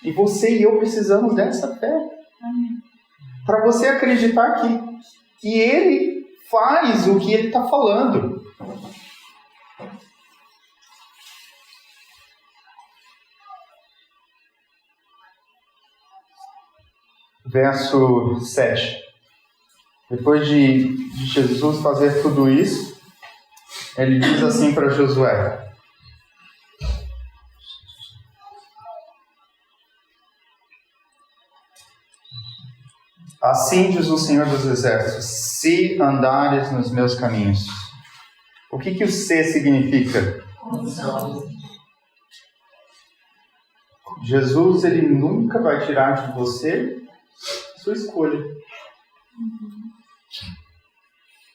E você e eu precisamos dessa fé. Para você acreditar que ele faz o que ele está falando. Verso 7. Depois de Jesus fazer tudo isso, ele diz assim para Josué: assim diz o Senhor dos Exércitos, se andares nos meus caminhos. O que o C significa? Jesus, ele nunca vai tirar de você sua escolha.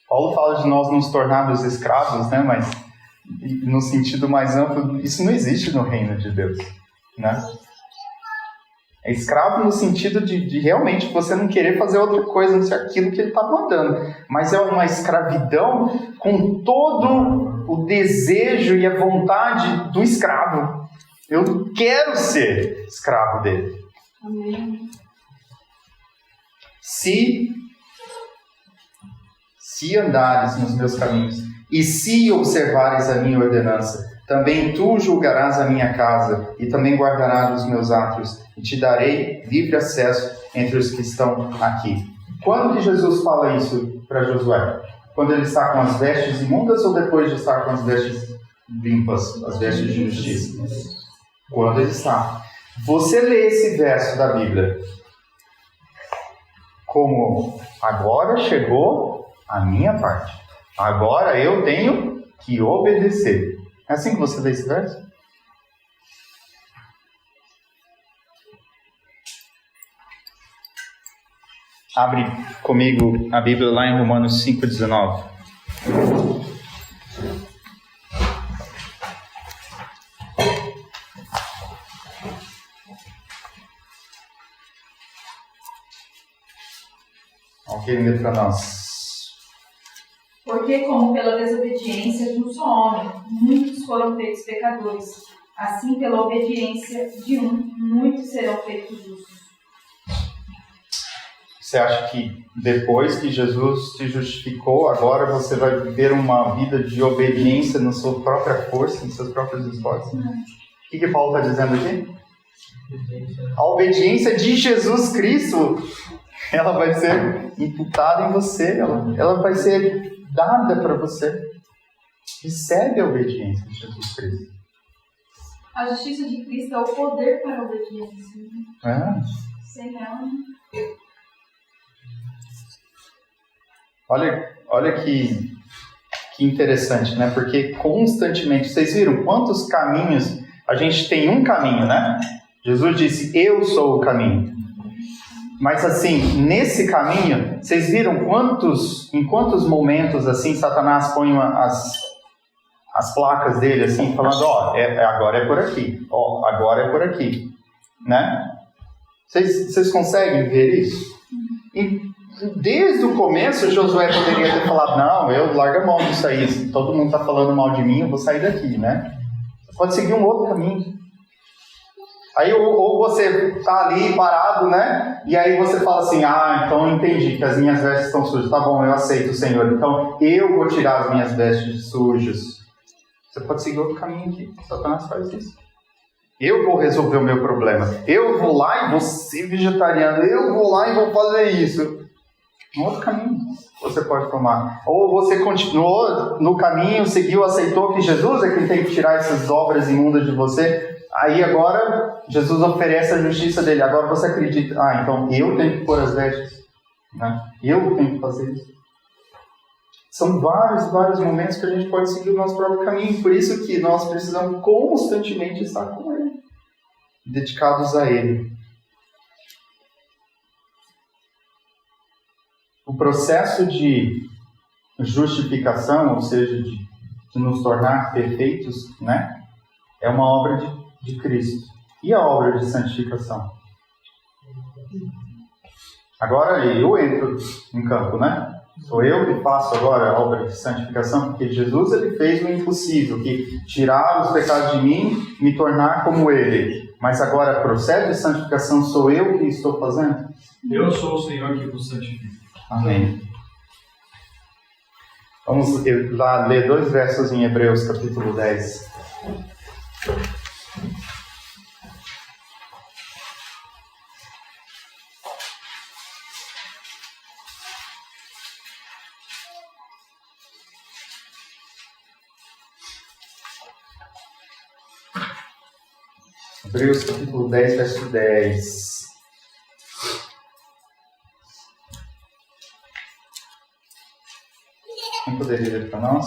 Paulo fala de nós nos tornarmos escravos, né? Mas no sentido mais amplo, isso não existe no reino de Deus, né? É escravo no sentido de realmente você não querer fazer outra coisa, não ser aquilo que ele está mandando. Mas é uma escravidão com todo o desejo e a vontade do escravo. Eu quero ser escravo dele. Amém. Se andares nos meus caminhos, e se observares a minha ordenança, também tu julgarás a minha casa, e também guardarás os meus átrios, e te darei livre acesso entre os que estão aqui. Quando que Jesus fala isso para Josué? Quando ele está com as vestes imundas ou depois de estar com as vestes limpas, as vestes de justiça? Quando ele está. Você lê esse verso da Bíblia como: agora chegou a minha parte. Agora eu tenho que obedecer. É assim que você lê esse verso? Abre comigo a Bíblia lá em Romanos 5,19. Alguém lê para nós. Porque como pela desobediência de um só homem, muitos foram feitos pecadores, assim pela obediência de um, muitos serão feitos justos. Você acha que depois que Jesus te justificou, agora você vai viver uma vida de obediência na sua própria força, nos seus próprios esforços? Não. O que Paulo está dizendo aqui? A obediência de Jesus Cristo, ela vai ser imputada em você, ela vai ser dada para você. Recebe a obediência de Jesus Cristo. A justiça de Cristo é o poder para a obediência. Sem ela. Olha que interessante, né? Porque constantemente, vocês viram quantos caminhos? A gente tem um caminho, né? Jesus disse, eu sou o caminho. Mas assim, nesse caminho, vocês viram em quantos momentos assim Satanás põe as placas dele assim, falando, agora é por aqui, agora é por aqui, né? Vocês conseguem ver isso? E desde o começo, Josué poderia ter falado, não, eu largo a mão disso aí, todo mundo está falando mal de mim, eu vou sair daqui, né? Você pode seguir um outro caminho. Aí ou você está ali parado, né? E aí você fala assim, então eu entendi que as minhas vestes estão sujas. Tá bom, eu aceito, Senhor. Então eu vou tirar as minhas vestes sujas. Você pode seguir outro caminho aqui. Satanás faz isso. Eu vou resolver o meu problema. Eu vou lá e vou ser vegetariano. Eu vou lá e vou fazer isso. Um outro caminho você pode tomar. Ou você continuou no caminho, seguiu, aceitou que Jesus é quem tem que tirar essas obras imundas de você. Aí agora Jesus oferece a justiça dele. Agora você acredita, então eu tenho que pôr as vestes, né? Eu tenho que fazer isso. São vários momentos que a gente pode seguir o nosso próprio caminho. Por isso que nós precisamos constantemente estar com Ele, dedicados a Ele. O processo de justificação, ou seja, de nos tornar perfeitos, né? É uma obra de Cristo. E a obra de santificação? Agora eu entro em campo, né? Sou eu que faço agora a obra de santificação, porque Jesus ele fez o impossível, que tirar os pecados de mim, me tornar como Ele. Mas agora, o processo de santificação sou eu que estou fazendo? Eu sou o Senhor que vos santifica. Amém. Vamos lá ler 2 versos em Hebreus, capítulo 10. Hebreus capítulo 10, verso 10. Quem poderia ler para nós?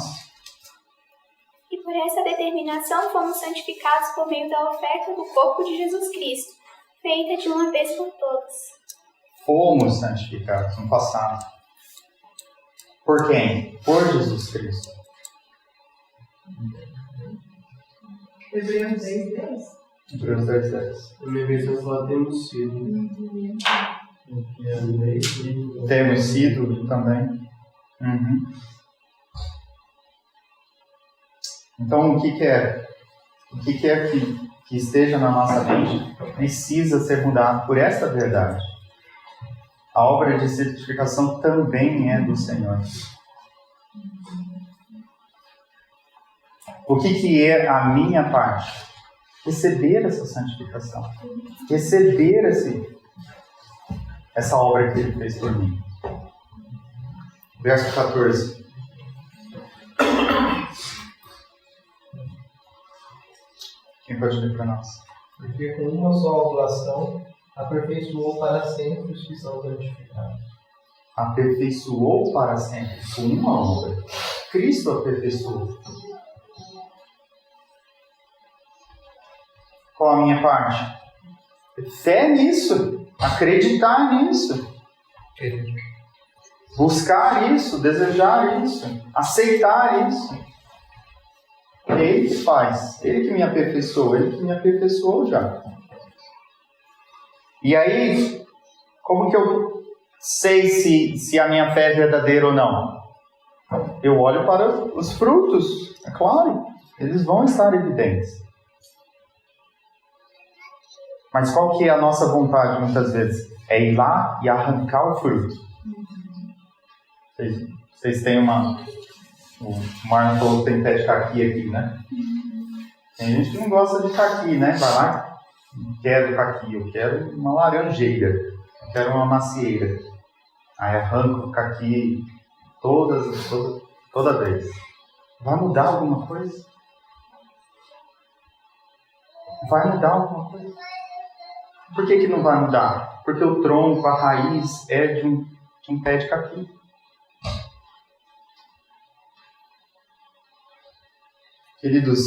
E por essa determinação fomos santificados por meio da oferta do corpo de Jesus Cristo, feita de uma vez por todas. Fomos santificados no passado. Por quem? Por Jesus Cristo. Hebreus 10, 10. Hebreus 10, 10. Na minha versão fala temos sido. Temos sido também. Uhum. Então, o que é? O que é que esteja na nossa mente precisa ser mudado por essa verdade. A obra de santificação também é do Senhor. O que é a minha parte? Receber essa santificação. Receber essa obra que Ele fez por mim. Verso 14. Quem pode ler para nós? Porque com uma só oblação aperfeiçoou para sempre os que são santificados. Aperfeiçoou para sempre com uma obra. Cristo aperfeiçoou. Qual a minha parte? Fé nisso. Acreditar nisso. Buscar isso. Desejar isso. Aceitar isso. É Ele que faz. Ele que me aperfeiçoou. Ele que me aperfeiçoou já. E aí, como que eu sei se a minha fé é verdadeira ou não? Eu olho para os frutos. É claro. Eles vão estar evidentes. Mas qual que é a nossa vontade, muitas vezes? É ir lá e arrancar o fruto. Vocês têm uma... O Marlon falou que tem pé de caqui aqui, né? Tem gente que não gosta de caqui, né? Vai lá, não quero caqui, eu quero uma laranjeira, eu quero uma macieira. Aí arranca o caqui toda vez. Vai mudar alguma coisa? Vai mudar alguma coisa? Por que não vai mudar? Porque o tronco, a raiz é de um pé de caqui. Queridos,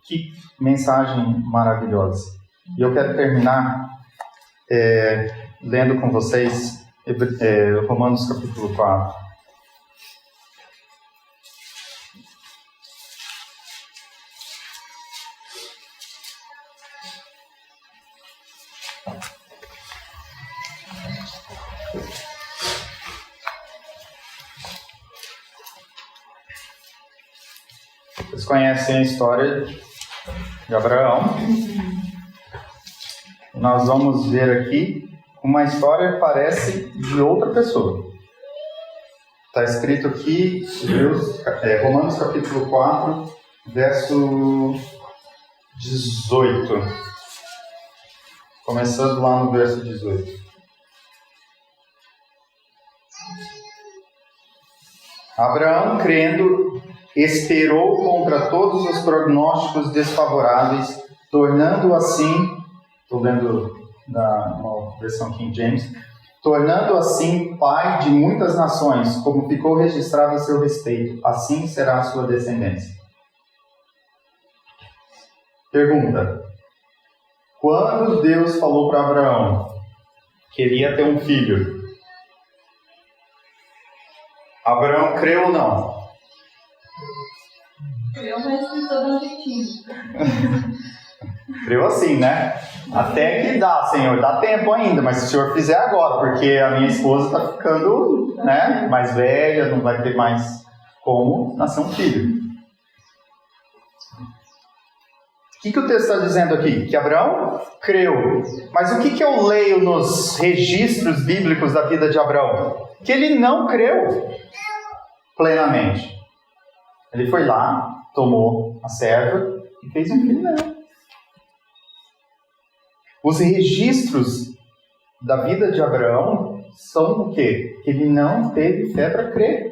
que mensagem maravilhosa. E eu quero terminar lendo com vocês Romanos capítulo 4. Vocês conhecem a história de Abraão. Nós vamos ver aqui uma história que parece de outra pessoa. Está escrito aqui, Romanos capítulo 4, verso 18. Começando lá no verso 18. Abraão, crendo, esperou contra todos os prognósticos desfavoráveis, tornando assim, estou lendo na versão King James, tornando assim pai de muitas nações, como ficou registrado a seu respeito, assim será a sua descendência. Pergunta: quando Deus falou para Abraão que ele ia ter um filho, Abraão creu ou não? Eu, mas não estou dando jeitinho. Creu assim, né? Até que dá, Senhor, dá tempo ainda, mas se o Senhor fizer agora, porque a minha esposa está ficando, né, mais velha, não vai ter mais como nascer um filho. O que o texto está dizendo aqui? Que Abraão creu. Mas o que eu leio nos registros bíblicos da vida de Abraão? Que ele não creu plenamente. Ele foi lá, tomou a serva e fez um filho dela. Os registros da vida de Abraão são o quê? Que ele não teve fé para crer.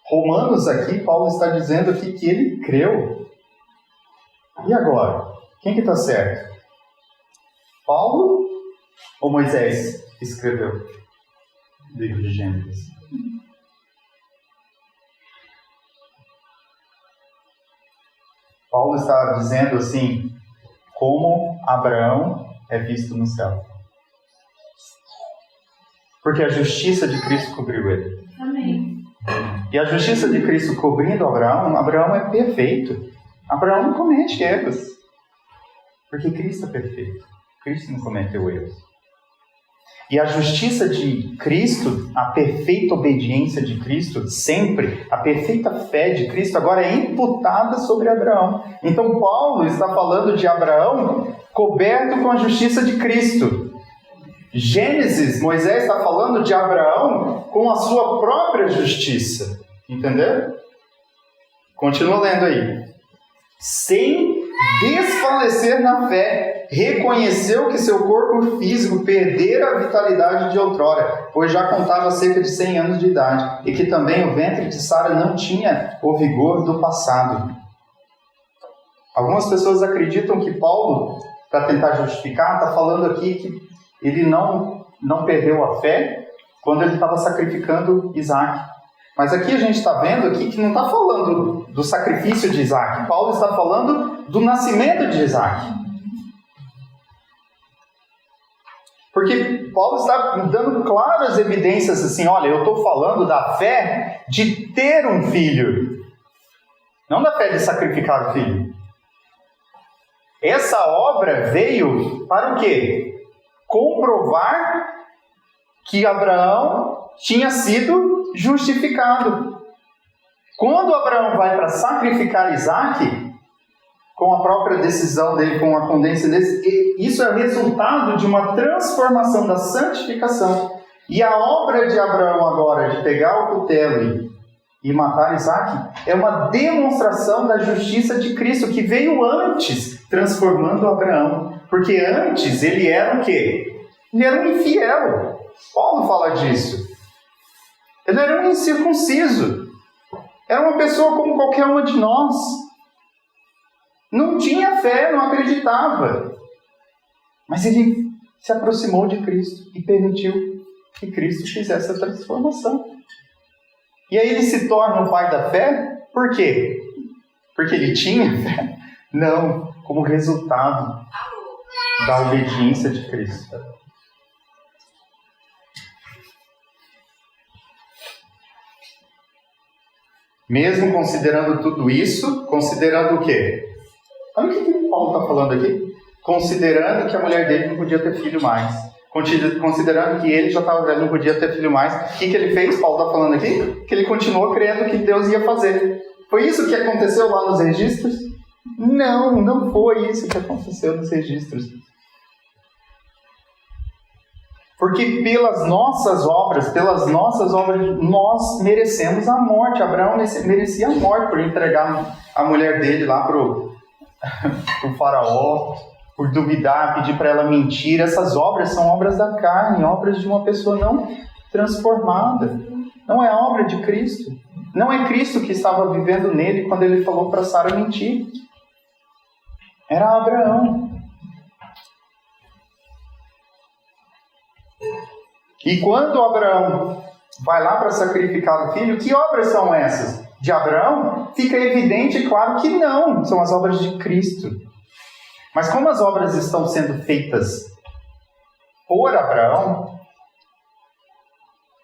Romanos aqui, Paulo está dizendo aqui que ele creu. E agora? Quem que está certo? Paulo ou Moisés que escreveu o livro de Gênesis? Paulo está dizendo assim, como Abraão é visto no céu. Porque a justiça de Cristo cobriu ele. Amém. E a justiça de Cristo cobrindo Abraão, Abraão é perfeito. Abraão não comete erros. Porque Cristo é perfeito. Cristo não cometeu erros. E a justiça de Cristo, a perfeita obediência de Cristo, sempre, a perfeita fé de Cristo, agora é imputada sobre Abraão. Então Paulo está falando de Abraão coberto com a justiça de Cristo. Gênesis, Moisés está falando de Abraão com a sua própria justiça. Entendeu? Continua lendo aí. Sem desfalecer na fé, reconheceu que seu corpo físico perdera a vitalidade de outrora, pois já contava cerca de 100 anos de idade, e que também o ventre de Sara não tinha o vigor do passado. Algumas pessoas acreditam que Paulo, para tentar justificar, está falando aqui que ele não perdeu a fé quando ele estava sacrificando Isaac. Mas aqui a gente está vendo aqui que não está falando do sacrifício de Isaac. Paulo está falando do nascimento de Isaac. Porque Paulo está dando claras evidências assim, olha, eu estou falando da fé de ter um filho. Não da fé de sacrificar o filho. Essa obra veio para o quê? Comprovar que Abraão tinha sido justificado. Quando Abraão vai para sacrificar Isaac, com a própria decisão dele, com a condência dele, isso é resultado de uma transformação da santificação. E a obra de Abraão agora, de pegar o cutelo e matar Isaac, é uma demonstração da justiça de Cristo, que veio antes, transformando Abraão. Porque antes ele era o quê? Ele era um infiel. Paulo fala disso. Ele era um incircunciso. Era uma pessoa como qualquer uma de nós. Não tinha fé, não acreditava. Mas ele se aproximou de Cristo e permitiu que Cristo fizesse a transformação. E aí ele se torna o pai da fé, por quê? Porque ele tinha fé? Não, como resultado da obediência de Cristo. Mesmo considerando tudo isso, considerando o quê? Olha o que Paulo está falando aqui. Considerando que a mulher dele não podia ter filho mais. Considerando que ele já estava velho, não podia ter filho mais. O que ele fez? Paulo está falando aqui? Que ele continuou crendo que Deus ia fazer. Foi isso que aconteceu lá nos registros? Não, não foi isso que aconteceu nos registros. Porque pelas nossas obras, nós merecemos a morte. Abraão merecia a morte por entregar a mulher dele lá para o faraó, por duvidar, pedir para ela mentir. Essas obras são obras da carne, obras de uma pessoa não transformada. Não é obra de Cristo. Não é Cristo que estava vivendo nele quando ele falou para Sara mentir. Era Abraão. E quando Abraão vai lá para sacrificar o filho, que obras são essas? De Abraão? Fica evidente e claro que não. São as obras de Cristo. Mas como as obras estão sendo feitas por Abraão,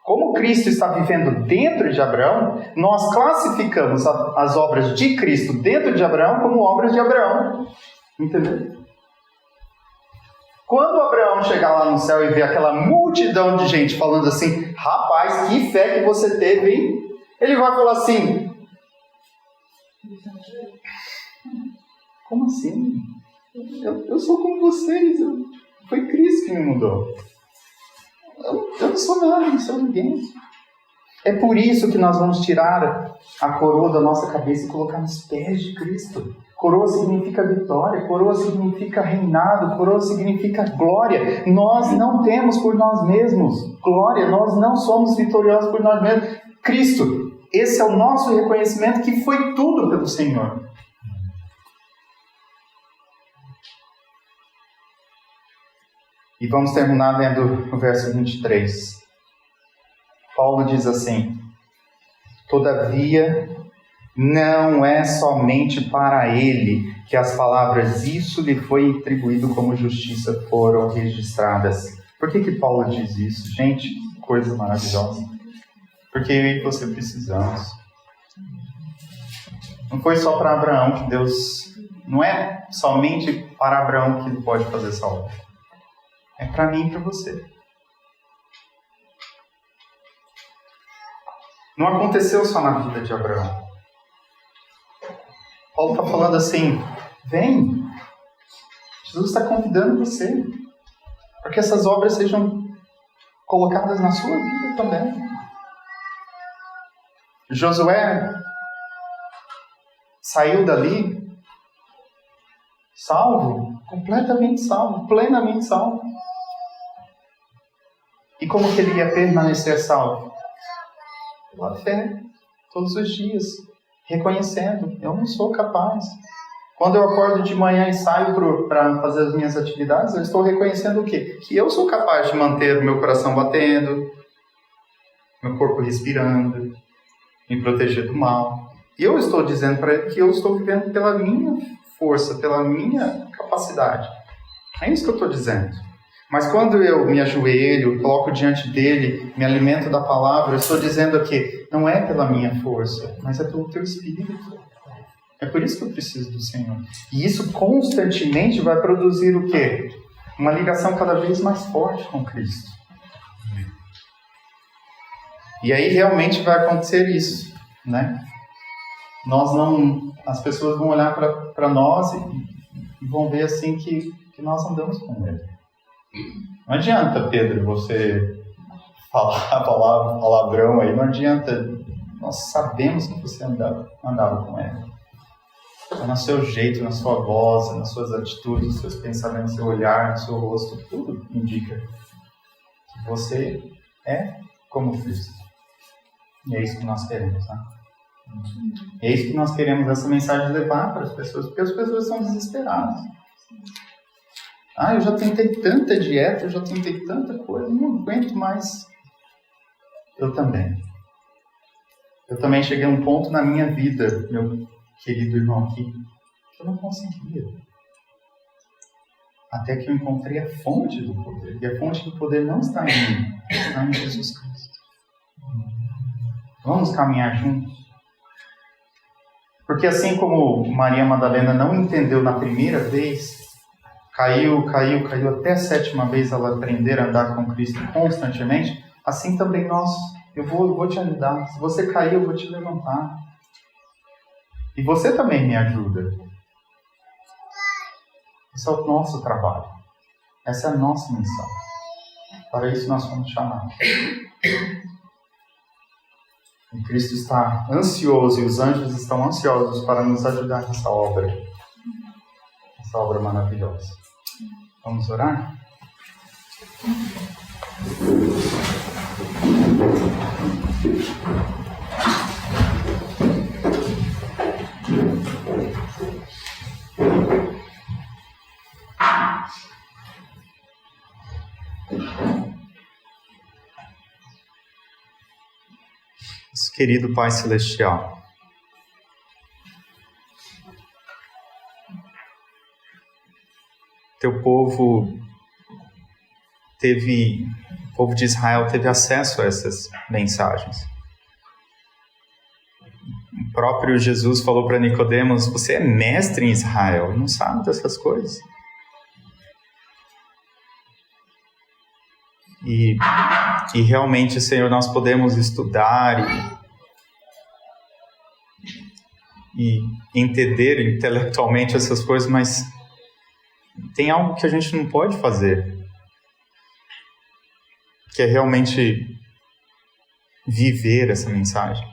como Cristo está vivendo dentro de Abraão, nós classificamos as obras de Cristo dentro de Abraão como obras de Abraão. Entendeu? Quando Abraão chegar lá no céu e ver aquela multidão de gente falando assim, rapaz, que fé que você teve, hein? Ele vai falar assim, como assim? Eu sou como vocês, foi Cristo que me mudou. Eu não sou nada, não sou ninguém. É por isso que nós vamos tirar a coroa da nossa cabeça e colocar nos pés de Cristo. Coroa significa vitória, coroa significa reinado, coroa significa glória. Nós não temos por nós mesmos glória, nós não somos vitoriosos por nós mesmos. Cristo, esse é o nosso reconhecimento que foi tudo pelo Senhor. E vamos terminar lendo o verso 23. Paulo diz assim, todavia, não é somente para ele que as palavras isso lhe foi atribuído como justiça foram registradas. Por que Paulo diz isso? Gente, coisa maravilhosa. Porque eu e você precisamos. Não foi só para Abraão que Deus... Não é somente para Abraão que ele pode fazer essa obra. É para mim e para você. Não aconteceu só na vida de Abraão. Paulo está falando assim, vem, Jesus está convidando você, para que essas obras sejam colocadas na sua vida também. Josué saiu dali, salvo, completamente salvo, plenamente salvo. E como que ele ia permanecer salvo? Pela fé, todos os dias. Reconhecendo, eu não sou capaz. Quando eu acordo de manhã e saio para fazer as minhas atividades, eu estou reconhecendo o quê? Que eu sou capaz de manter o meu coração batendo, meu corpo respirando, me proteger do mal. E eu estou dizendo para ele que eu estou vivendo pela minha força, pela minha capacidade. É isso que eu estou dizendo. Mas quando eu me ajoelho, coloco diante dele, me alimento da palavra, eu estou dizendo que não é pela minha força, mas é pelo teu Espírito. É por isso que eu preciso do Senhor. E isso constantemente vai produzir o quê? Uma ligação cada vez mais forte com Cristo. E aí realmente vai acontecer isso, né? As pessoas vão olhar para nós e vão ver assim que nós andamos com Ele. Não adianta, Pedro, você falar palavrão aí, não adianta. Nós sabemos que você andava com ele. É no seu jeito, na sua voz, nas suas atitudes, nos seus pensamentos, no seu olhar, no seu rosto, tudo indica que você é como Cristo. E é isso que nós queremos, né? É isso que nós queremos essa mensagem levar para as pessoas, porque as pessoas estão desesperadas. Eu já tentei tanta dieta, eu já tentei tanta coisa, não aguento mais. Eu também. Eu também cheguei a um ponto na minha vida, meu querido irmão aqui, que eu não conseguia. Até que eu encontrei a fonte do poder. E a fonte do poder não está em mim, está em Jesus Cristo. Vamos caminhar juntos. Porque assim como Maria Madalena não entendeu na primeira vez, caiu, até a 7ª vez ela aprender a andar com Cristo constantemente, assim também nós. Eu vou te ajudar. Se você cair, eu vou te levantar. E você também me ajuda. Esse é o nosso trabalho. Essa é a nossa missão. Para isso nós fomos chamados. E Cristo está ansioso e os anjos estão ansiosos para nos ajudar nessa obra. Essa obra maravilhosa. Vamos orar? Querido Pai Celestial, o povo de Israel teve acesso a essas mensagens. O próprio Jesus falou para Nicodemos: você é mestre em Israel e não sabe dessas coisas. E realmente, Senhor, nós podemos estudar e entender intelectualmente essas coisas, mas tem algo que a gente não pode fazer, que é realmente viver essa mensagem.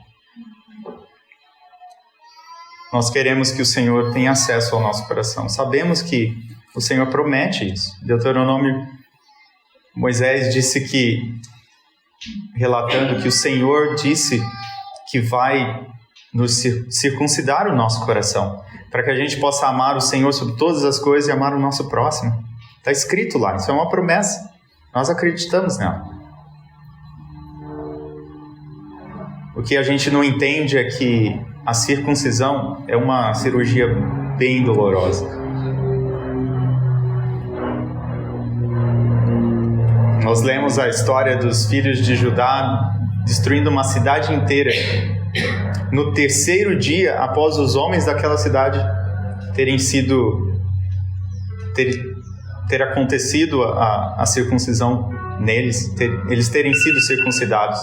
Nós queremos que o Senhor tenha acesso ao nosso coração. Sabemos que o Senhor promete isso. Deuteronômio, Moisés disse que, relatando que o Senhor disse que vai nos circuncidar o nosso coração, para que a gente possa amar o Senhor sobre todas as coisas e amar o nosso próximo. Está escrito lá, isso é uma promessa. Nós acreditamos nela. O que a gente não entende é que a circuncisão é uma cirurgia bem dolorosa. Nós lemos a história dos filhos de Judá destruindo uma cidade inteira. No 3º dia, após os homens daquela cidade ter acontecido a circuncisão neles, eles terem sido circuncidados.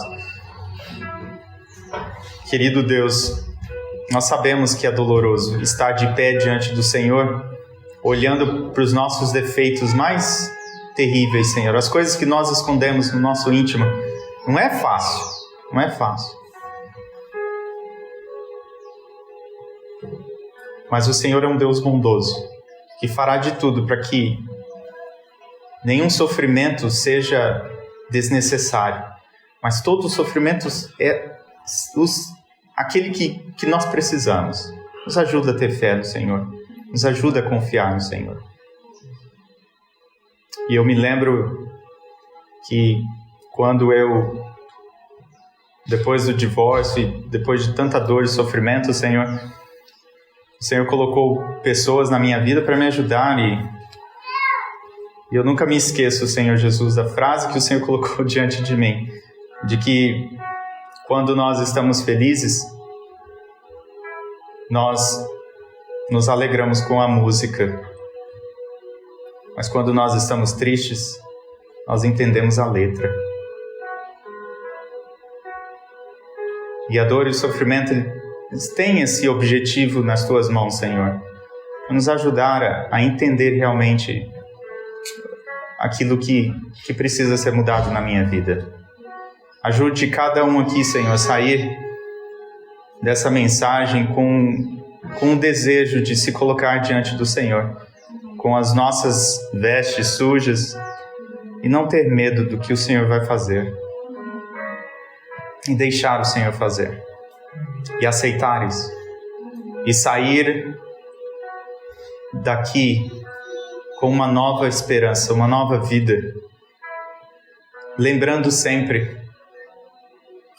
Querido Deus, nós sabemos que é doloroso estar de pé diante do Senhor, olhando para os nossos defeitos mais terríveis, Senhor, as coisas que nós escondemos no nosso íntimo. Não é fácil, não é fácil. Mas o Senhor é um Deus bondoso, que fará de tudo para que nenhum sofrimento seja desnecessário, mas todo o sofrimento é aquele que nós precisamos. Nos ajuda a ter fé no Senhor, nos ajuda a confiar no Senhor. E eu me lembro que quando depois do divórcio e depois de tanta dor e sofrimento, o Senhor colocou pessoas na minha vida para me ajudar e eu nunca me esqueço, Senhor Jesus, da frase que o Senhor colocou diante de mim, de que quando nós estamos felizes, nós nos alegramos com a música, mas quando nós estamos tristes, nós entendemos a letra. E a dor e o sofrimento, eles têm esse objetivo nas Tuas mãos, Senhor, para nos ajudar a entender realmente aquilo que precisa ser mudado na minha vida. Ajude cada um aqui, Senhor, a sair dessa mensagem com o desejo de se colocar diante do Senhor, com as nossas vestes sujas e não ter medo do que o Senhor vai fazer. E deixar o Senhor fazer. E aceitar isso. E sair daqui com uma nova esperança, uma nova vida. Lembrando sempre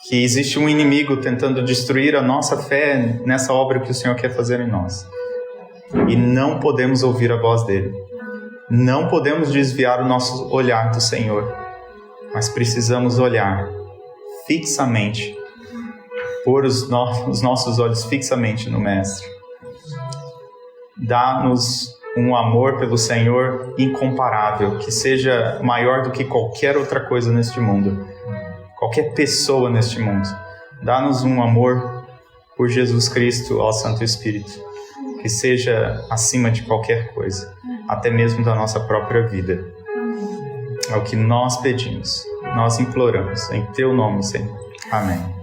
que existe um inimigo tentando destruir a nossa fé nessa obra que o Senhor quer fazer em nós. E não podemos ouvir a voz dele. Não podemos desviar o nosso olhar do Senhor. Mas precisamos olhar fixamente, pôr os nossos olhos fixamente no Mestre. Dá-nos um amor pelo Senhor incomparável, que seja maior do que qualquer outra coisa neste mundo, qualquer pessoa neste mundo. Dá-nos um amor por Jesus Cristo, ó Santo Espírito, que seja acima de qualquer coisa, até mesmo da nossa própria vida. É o que nós pedimos, nós imploramos, em Teu nome, Senhor. Amém.